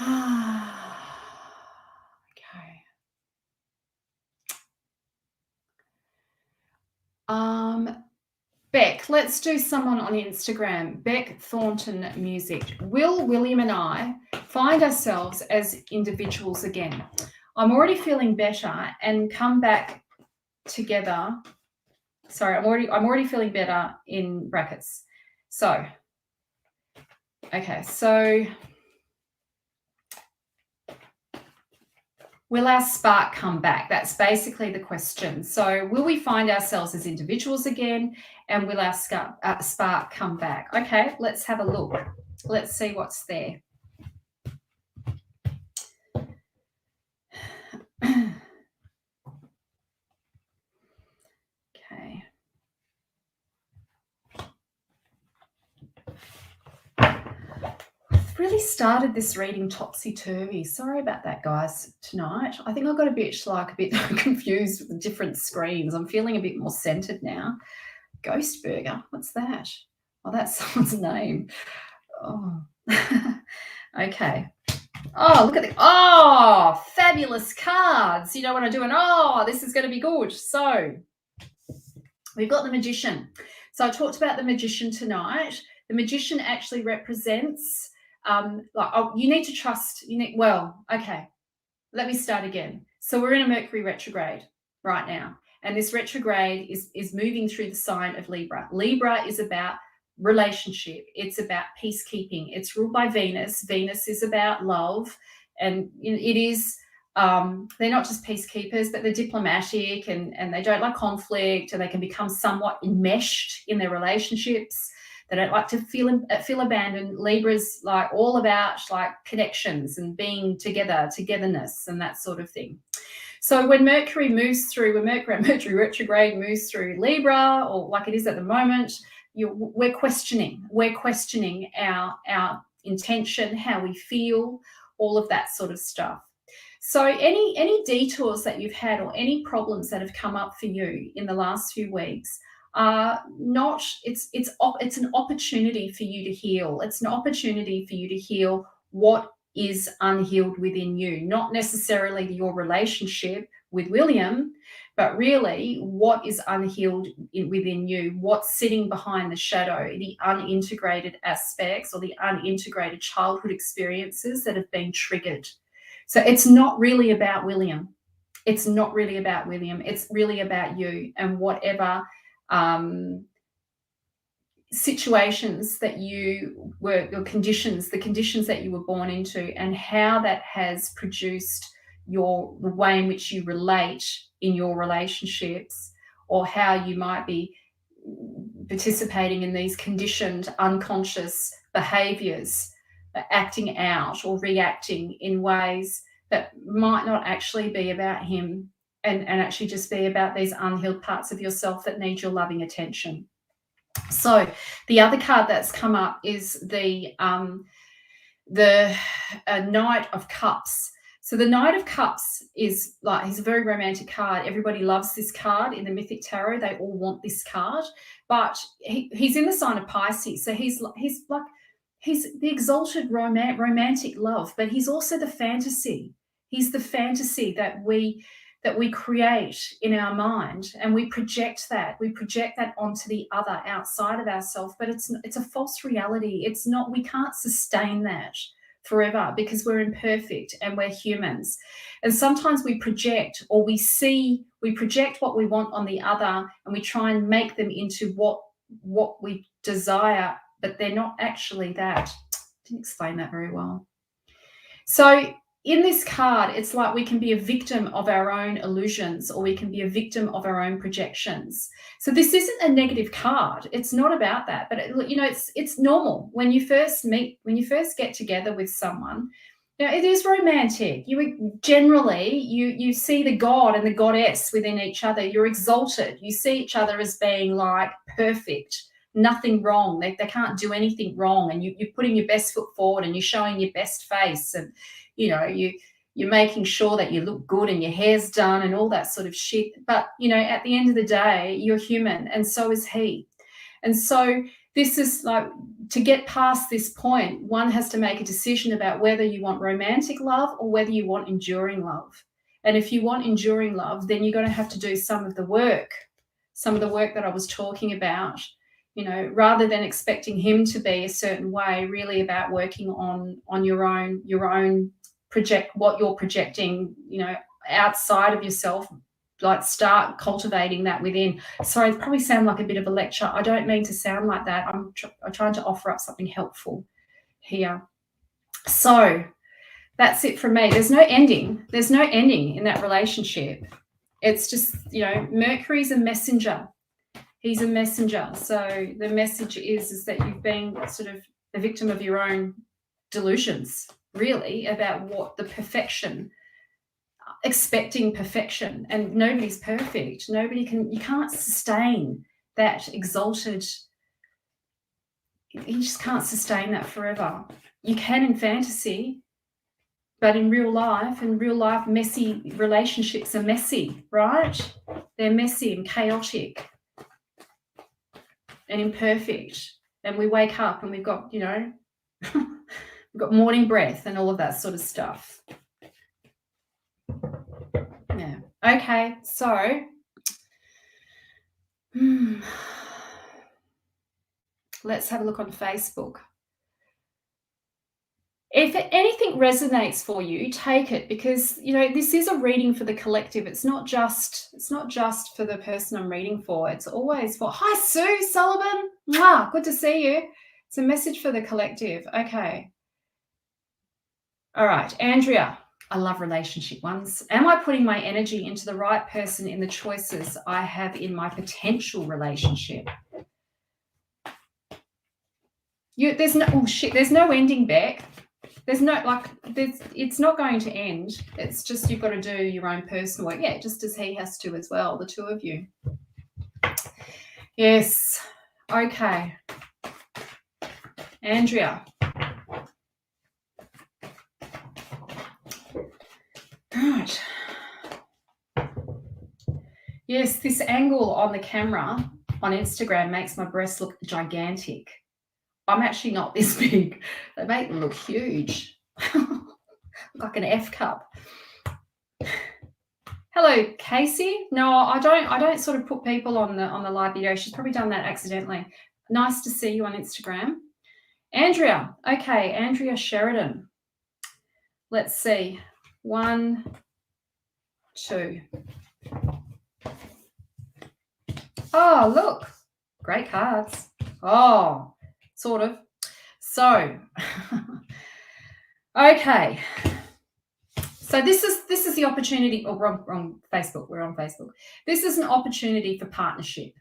okay. Beck, let's do someone on Instagram. Beck Thornton Music. Will William and I find ourselves as individuals again? I'm already feeling better and come back together. Sorry, I'm already feeling better in brackets. So, okay, so will our spark come back? That's basically the question. So will we find ourselves as individuals again, and will our spark come back? Okay, let's have a look. Let's see what's there. Okay. I've really started this reading topsy-turvy. Sorry about that, guys, tonight. I think I got a bit confused with the different screens. I'm feeling a bit more centered now. Ghost Burger, what's that? Oh, that's someone's name. Oh, okay. Oh, look at fabulous cards. You know what I'm doing? Oh, this is going to be good. So we've got the Magician. So I talked about the Magician tonight. The Magician actually represents, you need to trust. Okay, let me start again. So we're in a Mercury retrograde right now. And this retrograde is moving through the sign of Libra. Libra is about relationship. It's about peacekeeping. It's ruled by Venus. Venus is about love. And it is, they're not just peacekeepers, but they're diplomatic and they don't like conflict, and they can become somewhat enmeshed in their relationships. They don't like to feel abandoned. Libra's like all about like connections and being together, togetherness and that sort of thing. So when Mercury retrograde moves through Libra, or like it is at the moment, we're questioning our intention, how we feel, all of that sort of stuff. So any detours that you've had or any problems that have come up for you in the last few weeks are not, it's an opportunity for you to heal. It's an opportunity for you to heal what is unhealed within you, not necessarily your relationship with William, but really what is unhealed within you, what's sitting behind the shadow, the unintegrated aspects or the unintegrated childhood experiences that have been triggered. So it's not really about William. It's not really about William. It's really about you and whatever situations that you were, your conditions, the conditions that you were born into, and how that has produced the way in which you relate in your relationships, or how you might be participating in these conditioned unconscious behaviors, acting out or reacting in ways that might not actually be about him, and actually just be about these unhealed parts of yourself that need your loving attention. So the other card that's come up is the Knight of Cups. So the Knight of Cups is like, he's a very romantic card. Everybody loves this card in the Mythic Tarot. They all want this card, but he's in the sign of Pisces. So he's the exalted romantic love, but he's also the fantasy. He's the fantasy that we create in our mind, and we project that onto the other outside of ourselves. But it's a false reality. It's not, we can't sustain that forever because we're imperfect and we're humans. And sometimes we project, or we project what we want on the other, and we try and make them into what we desire, but they're not actually that. Didn't explain that very well. So in this card, it's like we can be a victim of our own illusions, or we can be a victim of our own projections. So this isn't a negative card. It's not about that. But it's normal when you first get together with someone. It is romantic. You see the god and the goddess within each other. You're exalted. You see each other as being like perfect, nothing wrong. They can't do anything wrong, and you're putting your best foot forward, and you're showing your best face, and you're making sure that you look good and your hair's done and all that sort of shit. But at the end of the day, you're human, and so is he. And so this is like, to get past this point, one has to make a decision about whether you want romantic love or whether you want enduring love. And if you want enduring love, then you're going to have to do some of the work that I was talking about. Rather than expecting him to be a certain way, really about working on your own what you're projecting, outside of yourself. Like, start cultivating that within. Sorry, it probably sound like a bit of a lecture. I don't mean to sound like that. I'm trying to offer up something helpful here. So that's it from me. There's no ending in that relationship. It's just, Mercury's a messenger. He's a messenger. So the message is that you've been sort of the victim of your own delusions, really, about what the perfection, expecting perfection, and nobody's perfect. You can't sustain that exalted. You just can't sustain that forever. You can in fantasy, but in real life, messy relationships are messy, right? They're messy and chaotic and imperfect, and we wake up and we've got we've got morning breath and all of that sort of stuff. Yeah. Okay, so let's have a look on Facebook. If anything resonates for you, take it, because this is a reading for the collective. It's not just for the person I'm reading for. It's always for. Hi, Sue Sullivan. Mwah, good to see you. It's a message for the collective. Okay. All right, Andrea. I love relationship ones. Am I putting my energy into the right person in the choices I have in my potential relationship? There's no ending, Beck. It's not going to end. It's just you've got to do your own personal work. Yeah, just as he has to as well, the two of you. Yes. Okay. Andrea. Right. Yes, this angle on the camera on Instagram makes my breasts look gigantic. I'm actually not this big. They make them look huge. Like an F cup. Hello, Casey. No, I don't sort of put people on the live video. She's probably done that accidentally. Nice to see you on Instagram. Andrea. Okay, Andrea Sheridan. Let's see. 1, 2. Oh, look. Great cards. Oh, sort of. So, okay. So this is the opportunity. Oh, wrong Facebook. We're on Facebook. This is an opportunity for partnership.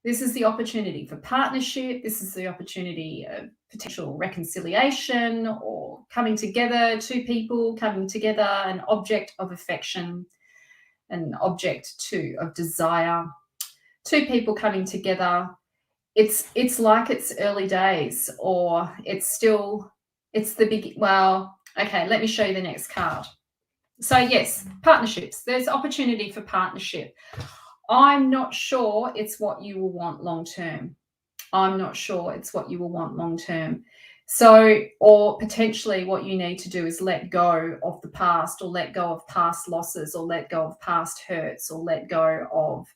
This is the opportunity for partnership. This is the opportunity of potential reconciliation or coming together, two people coming together, an object of affection, an object of desire, two people coming together. It's like it's early days, or it's the big, well, okay, let me show you the next card. So yes, partnerships. There's opportunity for partnership. I'm not sure it's what you will want long term. I'm not sure it's what you will want long term. So, or potentially what you need to do is let go of the past, or let go of past losses, or let go of past hurts, or let go of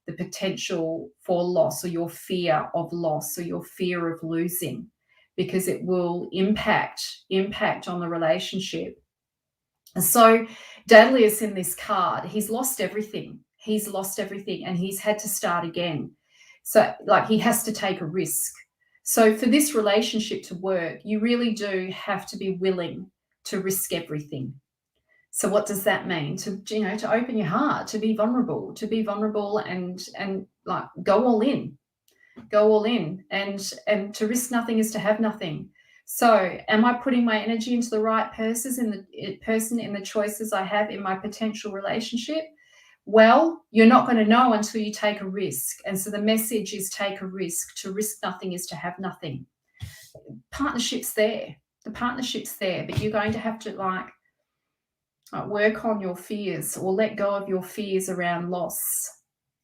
the potential for loss, or your fear of loss, or your fear of losing, because it will impact on the relationship. And so Dudley's in this card. He's lost everything. He's lost everything, and he's had to start again. So like he has to take a risk. So for this relationship to work, you really do have to be willing to risk everything. So what does that mean? To open your heart, to be vulnerable and like go all in, and to risk nothing is to have nothing. So am I putting my energy into the right person in the choices I have in my potential relationship? Well, you're not going to know until you take a risk. And so the message is take a risk. To risk nothing is to have nothing. Partnership's there. The partnership's there, but you're going to have to like work on your fears, or let go of your fears around loss.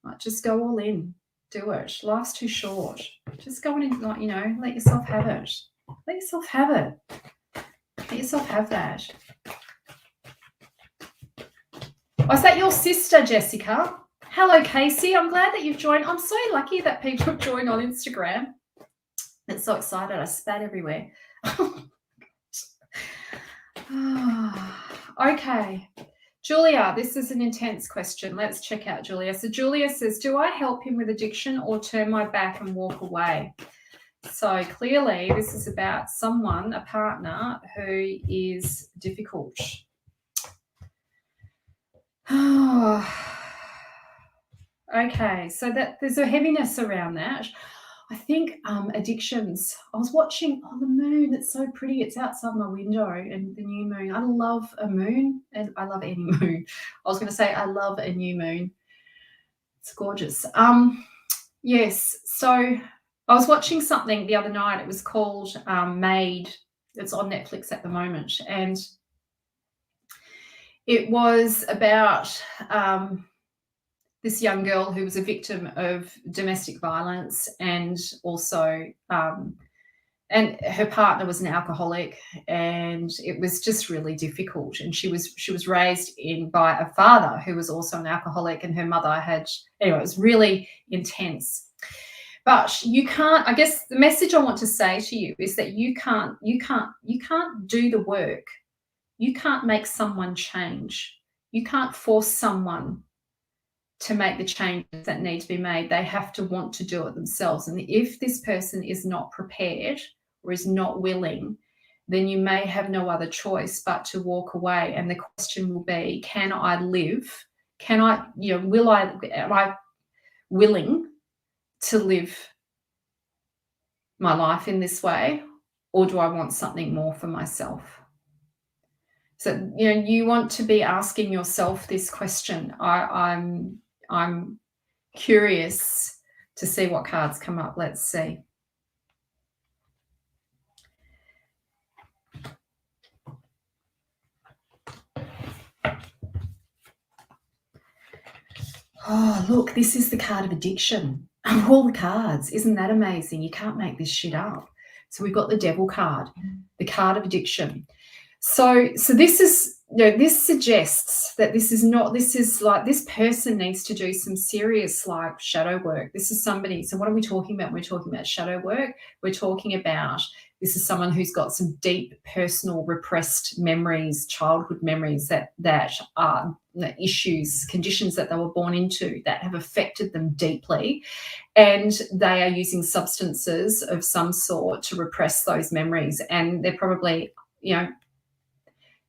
Like just go all in. Do it. Life's too short. Just go in and let yourself have it. Let yourself have it. Let yourself have that. Oh, is that your sister, Jessica? Hello, Casey. I'm glad that you've joined. I'm so lucky that people have joined on Instagram. I'm so excited. I spat everywhere. Okay. Julia, this is an intense question. Let's check out Julia. So Julia says, do I help him with addiction or turn my back and walk away? So clearly this is about someone, a partner, who is difficult. Okay, so that there's a heaviness around that. I think addictions. I was watching the moon. It's so pretty. It's outside my window, and the new moon. I love a moon, and I love any moon. I was going to say I love a new moon. It's gorgeous. Yes. So I was watching something the other night. It was called Made. It's on Netflix at the moment, and it was about this young girl who was a victim of domestic violence, and also and her partner was an alcoholic, and it was just really difficult. And she was raised by a father who was also an alcoholic, and her mother anyway, it was really intense. But you can't, I guess the message I want to say to you is that you can't do the work. You can't make someone change. You can't force someone to make the changes that need to be made. They have to want to do it themselves. And if this person is not prepared or is not willing, then you may have no other choice but to walk away. And the question will be, can I live? Am I willing to live my life in this way? Or do I want something more for myself? So, you want to be asking yourself this question. I'm curious to see what cards come up. Let's see. Oh, look, this is the card of addiction. Of all the cards, isn't that amazing? You can't make this shit up. So we've got the Devil card, the card of addiction. So this is, this suggests that this is like this person needs to do some serious like shadow work. This is somebody. So what are we talking about? We're talking about shadow work. We're talking about this is someone who's got some deep personal repressed memories, childhood memories that are issues, conditions that they were born into that have affected them deeply, and they are using substances of some sort to repress those memories, and they're probably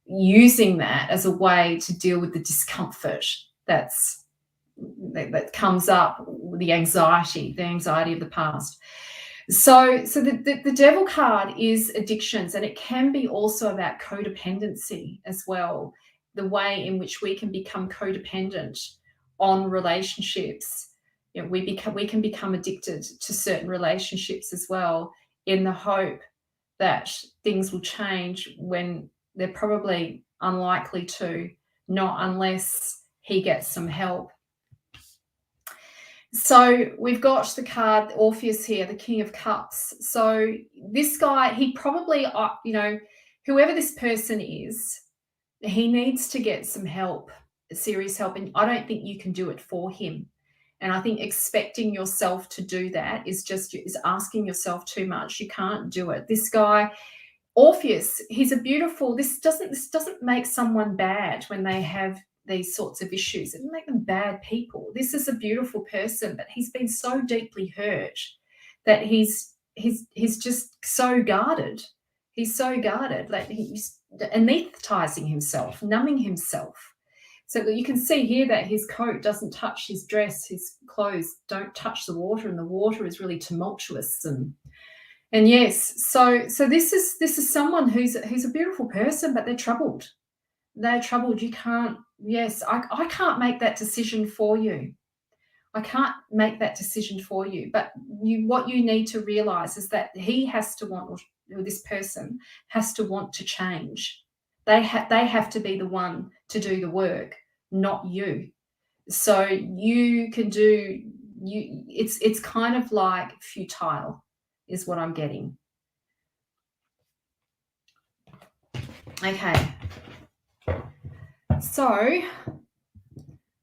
using that as a way to deal with the discomfort that comes up, the anxiety of the past. So the Devil card is addictions, and it can be also about codependency as well, the way in which we can become codependent on relationships. We can become addicted to certain relationships as well, in the hope that things will change when they're probably unlikely to, not unless he gets some help. So we've got the card Orpheus here, the King of Cups. So this guy, he probably, whoever this person is, he needs to get some help, serious help. And I don't think you can do it for him. And I think expecting yourself to do that is asking yourself too much. You can't do it. This guy, Orpheus, he's a beautiful, this doesn't make someone bad when they have these sorts of issues. It doesn't make them bad people. This is a beautiful person, but he's been so deeply hurt that he's just so guarded. He's so guarded, like he's anesthetizing himself, numbing himself. So that you can see here that his coat doesn't touch his dress, his clothes don't touch the water, and the water is really tumultuous and yes, so this is someone who's a beautiful person, but they're troubled. They're troubled. You can't. Yes, I can't make that decision for you. I can't make that decision for you. But what you need to realize is that he has to want, or this person has to want to change. They have to be the one to do the work, not you. So you can do you. It's kind of like futile, is what I'm getting. Okay. So,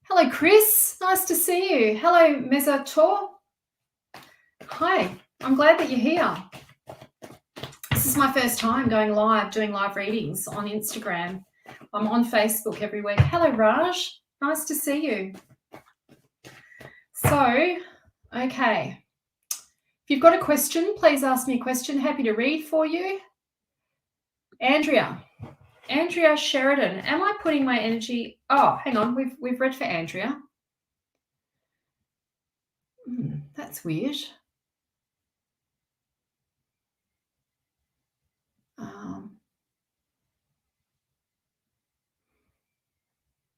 hello, Chris. Nice to see you. Hello, Mesator. Hi. I'm glad that you're here. This is my first time going live, doing live readings on Instagram. I'm on Facebook every week. Hello, Raj. Nice to see you. So, okay. If you've got a question, please ask me a question. Happy to read for you. Andrea Sheridan. Am I putting my energy? Oh, hang on. We've read for Andrea. That's weird.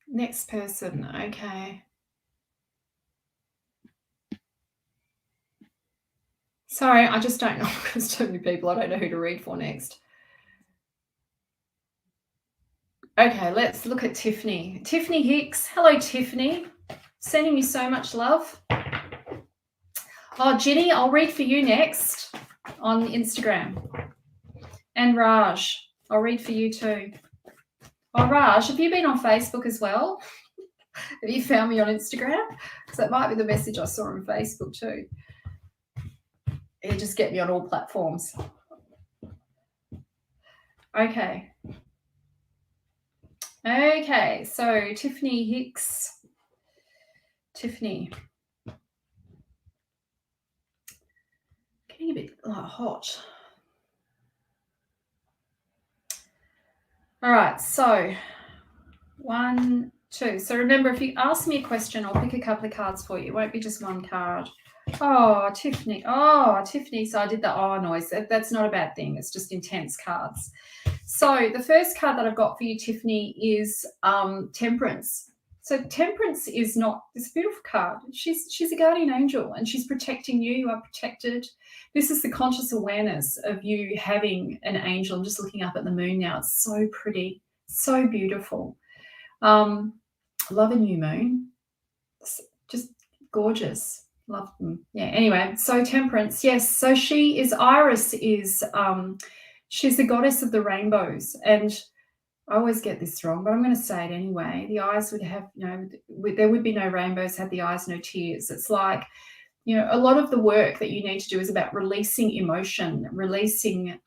Next person. Okay. Sorry, I just don't know because too many people. I don't know who to read for next. Okay, let's look at Tiffany. Tiffany Hicks. Hello, Tiffany. Sending you so much love. Oh, Ginny, I'll read for you next on Instagram. And Raj, I'll read for you too. Oh, Raj, have you been on Facebook as well? Have you found me on Instagram? Because that might be the message I saw on Facebook too. You just get me on all platforms. Okay. Okay, so Tiffany Hicks. Tiffany. Getting a bit hot. All right, so 1, 2. So remember, if you ask me a question, I'll pick a couple of cards for you. It won't be just one card. Oh, Tiffany. Oh, Tiffany. So I did the oh noise. That's not a bad thing. It's just intense cards. So the first card that I've got for you, Tiffany, is Temperance. So Temperance is not this beautiful card. She's a guardian angel, and she's protecting you. You are protected. This is the conscious awareness of you having an angel. I'm just looking up at the moon now. It's so pretty, so beautiful. Love a new moon. Gorgeous. Love them. Yeah, anyway, so Temperance, yes. So Iris is, she's the goddess of the rainbows. And I always get this wrong, but I'm going to say it anyway. The eyes would have, there would be no rainbows had the eyes no tears. It's like, a lot of the work that you need to do is about releasing emotion, releasing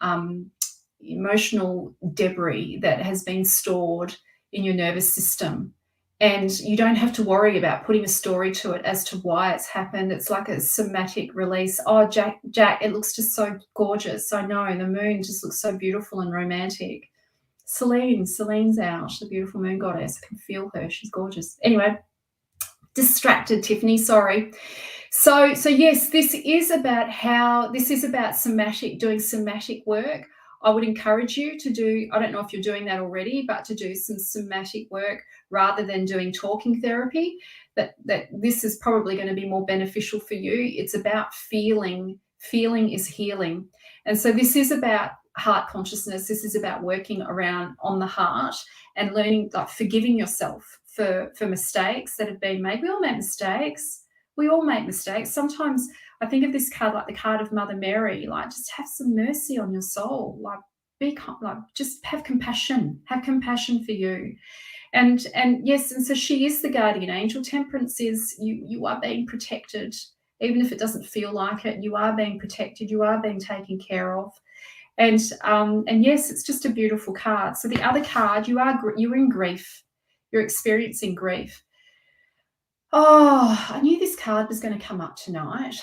emotional debris that has been stored in your nervous system. And you don't have to worry about putting a story to it as to why it's happened. It's like a somatic release. Oh, Jack, it looks just so gorgeous. I know, the moon just looks so beautiful and romantic. Celine's out, the beautiful moon goddess. I can feel her. She's gorgeous. Anyway, distracted, Tiffany, sorry. So yes, this is about doing somatic work. I would encourage you to do, I don't know if you're doing that already, but to do some somatic work rather than doing talking therapy. That this is probably going to be more beneficial for you. It's about feeling. Feeling is healing. And so this is about heart consciousness. This is about working around on the heart and learning, like forgiving yourself for mistakes that have been made. We all make mistakes. We all make mistakes. Sometimes I think of this card like the card of Mother Mary, like just have some mercy on your soul, like just have compassion for you. And yes, and so she is the guardian angel. Temperance is you are being protected, even if it doesn't feel like it. You are being protected. You are being taken care of. And yes, it's just a beautiful card. So the other card, you're in grief. You're experiencing grief. Oh, I knew this card was going to come up tonight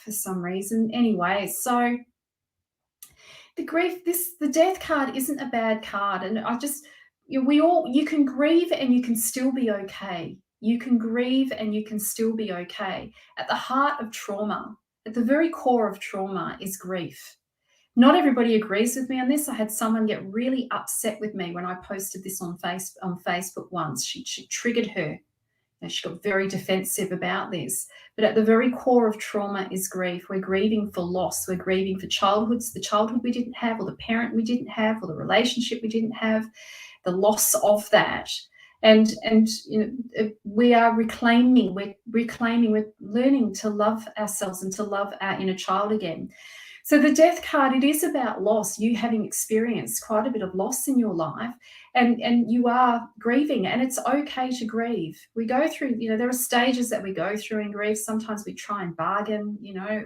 for some reason. Anyway, so the grief, the death card isn't a bad card. And you can grieve and you can still be okay. You can grieve and you can still be okay. At the heart of trauma, at the very core of trauma is grief. Not everybody agrees with me on this. I had someone get really upset with me when I posted this on Facebook once. She triggered her. She got very defensive about this. But at the very core of trauma is grief. We're grieving for loss. We're grieving for the childhood we didn't have, or the parent we didn't have, or the relationship we didn't have, the loss of that. And we are reclaiming, we're learning to love ourselves and to love our inner child again. So the death card, it is about loss, you having experienced quite a bit of loss in your life, and you are grieving, and it's okay to grieve. We go through, there are stages that we go through in grief. Sometimes we try and bargain,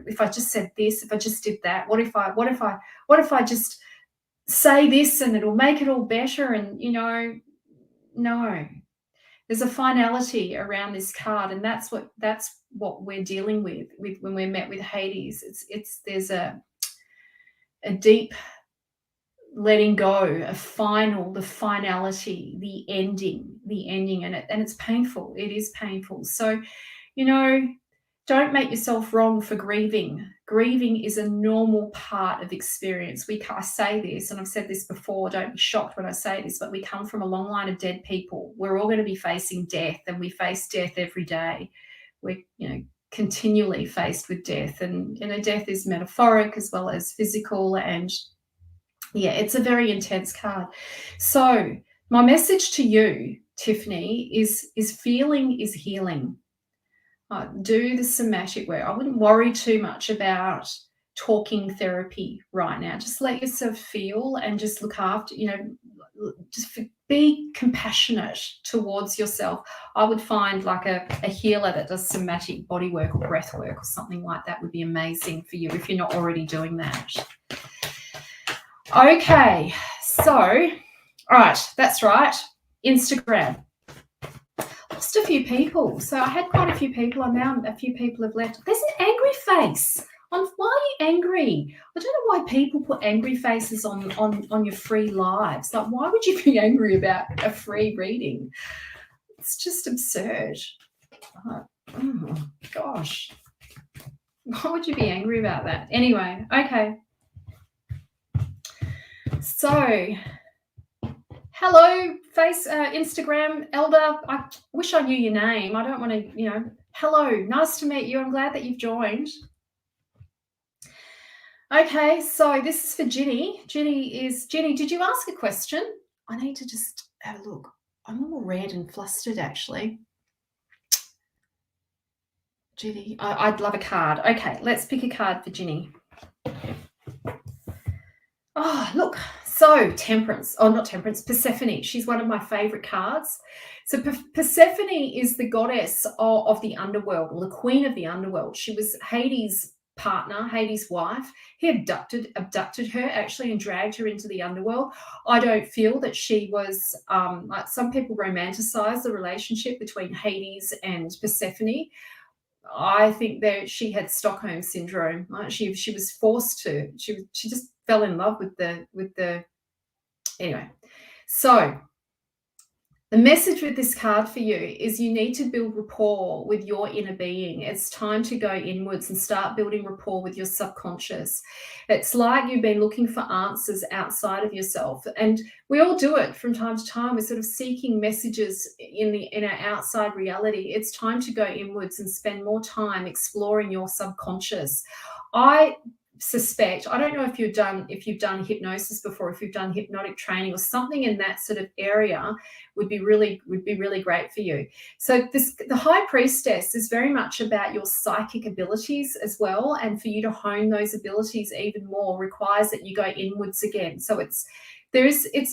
if I just said this, if I just did that, what if I just say this and it'll make it all better? And, no. There's a finality around this card, and that's what we're dealing with when we're met with Hades. There's a deep letting go, the finality, the ending, and it's painful. It is painful. So, don't make yourself wrong for grieving. Grieving is a normal part of experience. I say this, and I've said this before, don't be shocked when I say this, but we come from a long line of dead people. We're all going to be facing death, and we face death every day. We're, continually faced with death, and death is metaphoric as well as physical, and yeah, it's a very intense card. So my message to you, Tiffany, is feeling is healing. Do the somatic work. I wouldn't worry too much about talking therapy right now. Just let yourself feel and just look after, just be compassionate towards yourself. I would find like a healer that does somatic body work or breath work or something like that would be amazing for you if you're not already doing that. Okay, so, all right, that's right. Instagram. Lost a few people. So I had quite a few people, and now a few people have left. There's an angry face. Why are you angry? I don't know why people put angry faces on your free lives. Like, why would you be angry about a free reading? It's just absurd. Oh gosh. Why would you be angry about that? Anyway, okay. So, hello, Instagram, Elder. I wish I knew your name. I don't want to, hello, nice to meet you. I'm glad that you've joined. Okay, so this is for Ginny. Ginny, did you ask a question? I need to just have a look. I'm all red and flustered, actually. Ginny, I'd love a card. Okay, let's pick a card for Ginny. Oh, look. So Temperance, not Temperance, Persephone. She's one of my favorite cards. So Persephone is the goddess of the underworld, or the queen of the underworld. She was Hades' partner, Hades' wife. He abducted her actually and dragged her into the underworld. I don't feel that she was, like some people romanticize the relationship between Hades and Persephone. I think that she had Stockholm syndrome. Right? She was forced to. She just fell in love with the. Anyway, so the message with this card for you is you need to build rapport with your inner being. It's time to go inwards and start building rapport with your subconscious. It's like you've been looking for answers outside of yourself. And we all do it from time to time. We're sort of seeking messages in our outside reality. It's time to go inwards and spend more time exploring your subconscious. I suspect, I don't know if you've done hypnosis before, if you've done hypnotic training or something in that sort of area would be really great for you. So the High Priestess is very much about your psychic abilities as well, and for you to hone those abilities even more requires that you go inwards again. So it's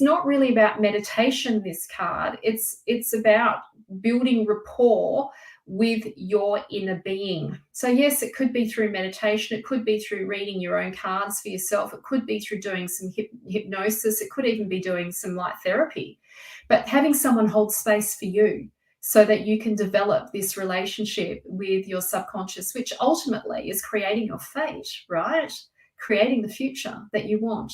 not really about meditation, this card. It's about building rapport with your inner being. So yes, it could be through meditation, it could be through reading your own cards for yourself, it could be through doing some hypnosis, it could even be doing some light therapy, but having someone hold space for you so that you can develop this relationship with your subconscious, which ultimately is creating your fate, right? Creating the future that you want.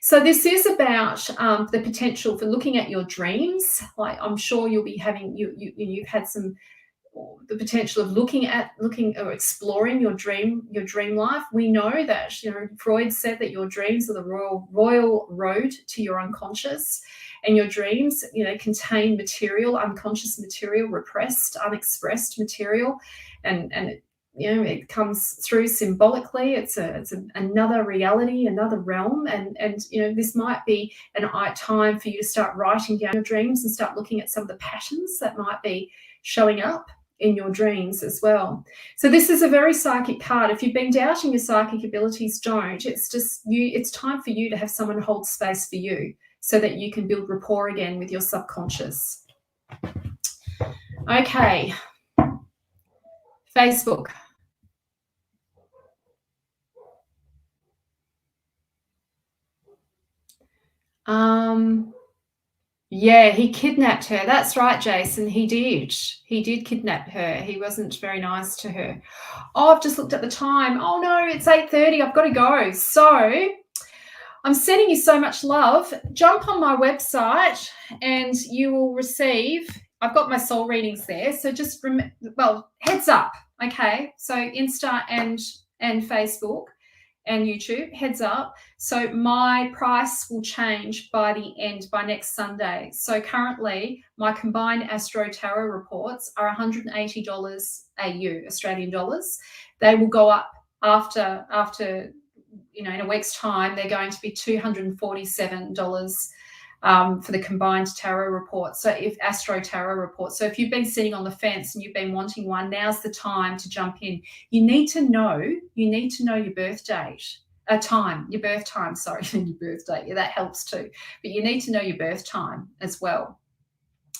So this is about the potential for looking at your dreams. Like I'm sure you'll be having, you've had the potential of looking or exploring your dream life. We know that, Freud said that your dreams are the royal road to your unconscious, and your dreams, contain material, unconscious material, repressed, unexpressed material, and it comes through symbolically. It's another reality, another realm, and this might be a time for you to start writing down your dreams and start looking at some of the patterns that might be showing up in your dreams as well. So this is a very psychic card. If you've been doubting your psychic abilities, don't. It's just it's time for you to have someone hold space for you so that you can build rapport again with your subconscious. Okay. Facebook. Yeah, he kidnapped her. That's right, Jason. He did. He did kidnap her. He wasn't very nice to her. Oh, I've just looked at the time. Oh no, it's 8:30. I've got to go. So I'm sending you so much love. Jump on my website and you will receive, I've got my soul readings there. So just, heads up. Okay. So Insta and Facebook and YouTube, heads up. So my price will change by next Sunday. So currently my combined Astro Tarot reports are $180 AU, Australian dollars. They will go up after in a week's time. They're going to be $247 for the combined tarot report. So if Astro Tarot report. So if you've been sitting on the fence and you've been wanting one, now's the time to jump in. You need to know your birth date. Your birth time, sorry, your birth date. Yeah, that helps too. But you need to know your birth time as well.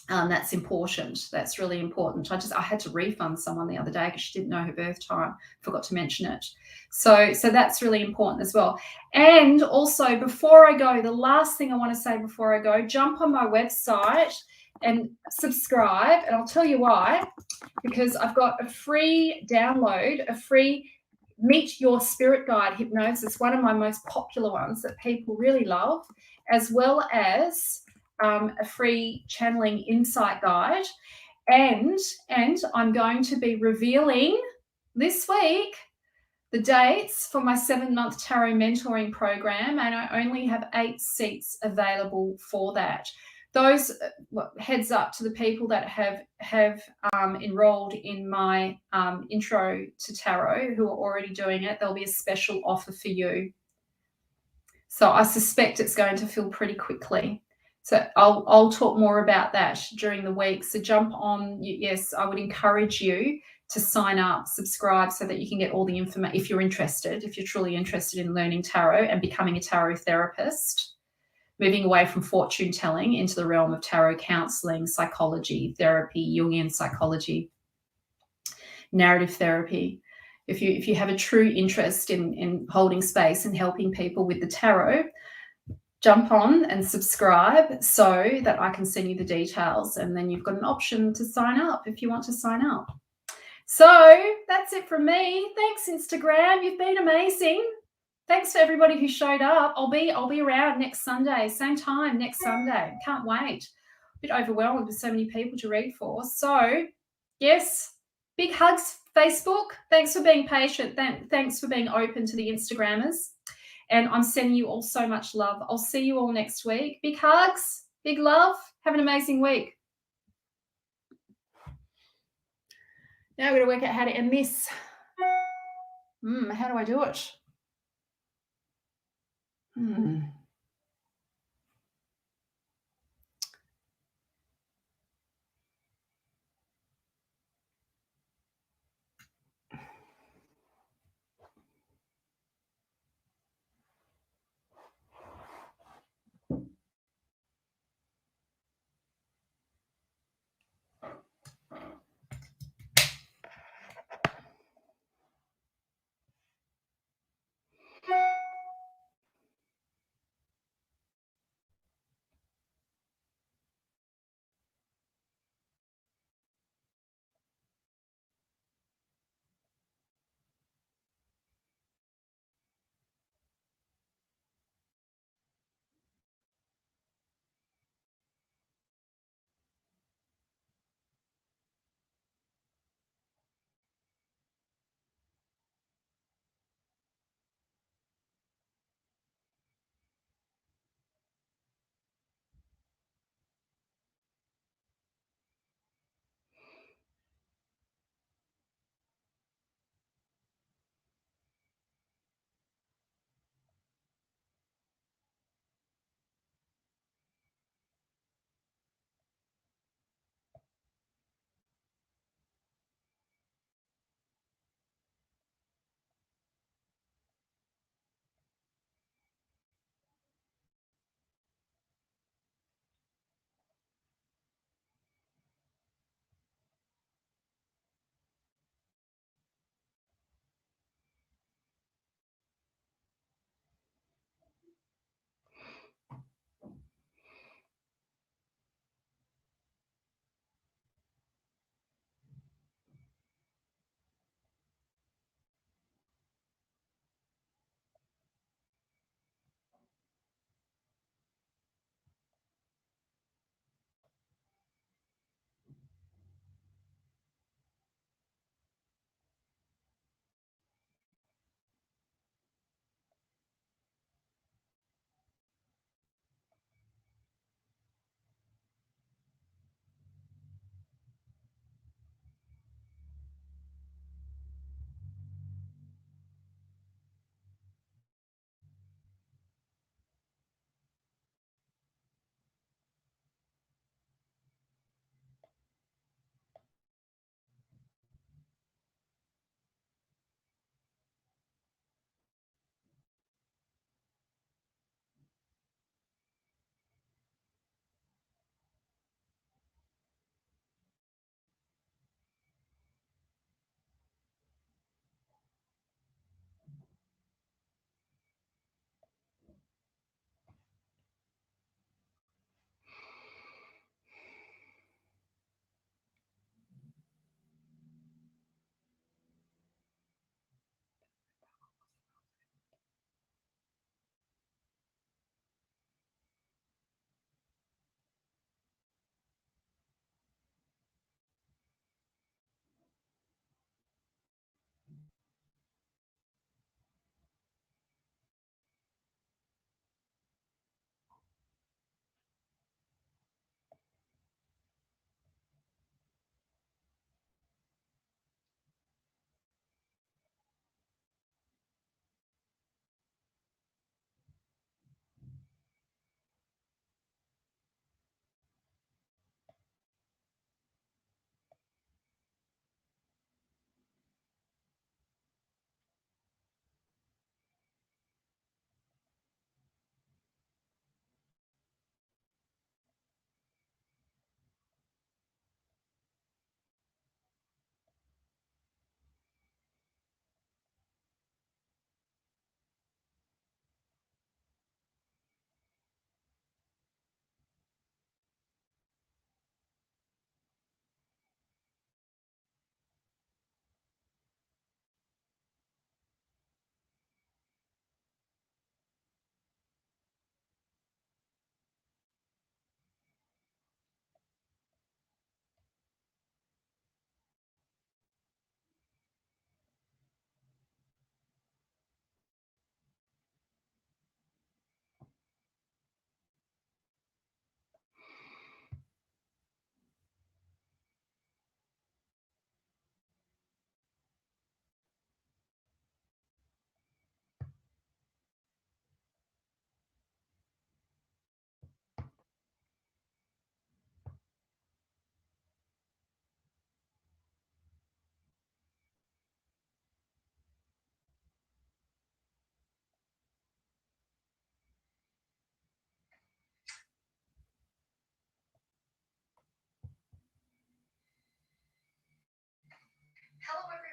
That's important. That's really important. I had to refund someone the other day because she didn't know her birth time. Forgot to mention it. So that's really important as well. And also, before I go, the last thing I want to say before I go, jump on my website and subscribe. And I'll tell you why. Because I've got a free download, a free Meet Your Spirit Guide hypnosis, one of my most popular ones that people really love, as well as a free channeling insight guide, and I'm going to be revealing this week the dates for my 7-month tarot mentoring program, and I only have 8 seats available for that. Those heads up to the people that have enrolled in my intro to tarot who are already doing it. There'll be a special offer for you. So I suspect it's going to fill pretty quickly. So I'll talk more about that during the week. So jump on. Yes, I would encourage you to sign up, subscribe, so that you can get all the information if you're interested, if you're truly interested in learning tarot and becoming a tarot therapist, moving away from fortune telling into the realm of tarot counseling, psychology, therapy, Jungian psychology, narrative therapy. If you have a true interest in holding space and helping people with the tarot, jump on and subscribe so that I can send you the details, and then you've got an option to sign up if you want to sign up. So that's it from me. Thanks, Instagram. You've been amazing. Thanks for everybody who showed up. I'll be around next Sunday, same time next Sunday. Can't wait. A bit overwhelmed with so many people to read for. So yes, big hugs, Facebook. Thanks for being patient. Thanks for being open to the Instagrammers. And I'm sending you all so much love. I'll see you all next week. Big hugs, big love. Have an amazing week. Now we're going to work out how to end this. How do I do it?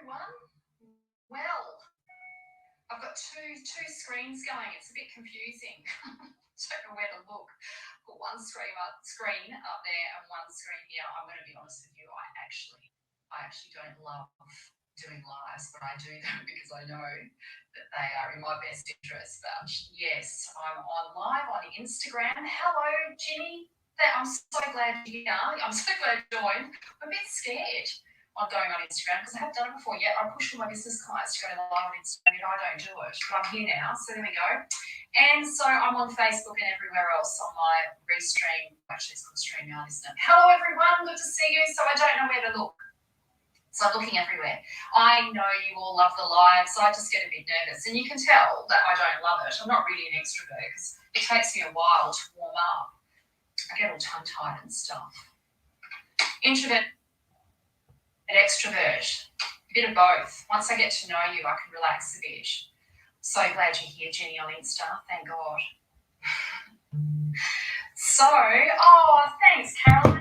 everyone. Well, I've got two screens going. It's a bit confusing. Don't know where to look. Put one screen up there and one screen here. I'm going to be honest with you. I actually don't love doing lives, but I do them because I know that they are in my best interest. But yes, I'm on live on Instagram. Hello, Ginny. I'm so glad you're here. I'm so glad you joined. I'm a bit scared on going on Instagram because I haven't done it before yet. I push all my business clients to go live on Instagram and I don't do it. But I'm here now, so there we go. And so I'm on Facebook and everywhere else on my Restream. Actually, it's called StreamYard, isn't it? Hello, everyone. Good to see you. So I don't know where to look. So I'm looking everywhere. I know you all love the live, so I just get a bit nervous. And you can tell that I don't love it. I'm not really an extrovert because it takes me a while to warm up. I get all tongue-tied and stuff. Introvert and extrovert, a bit of both. Once I get to know you, I can relax a bit. So glad you're here, Jenny, on Insta. Thank God. So, thanks, Carolyn.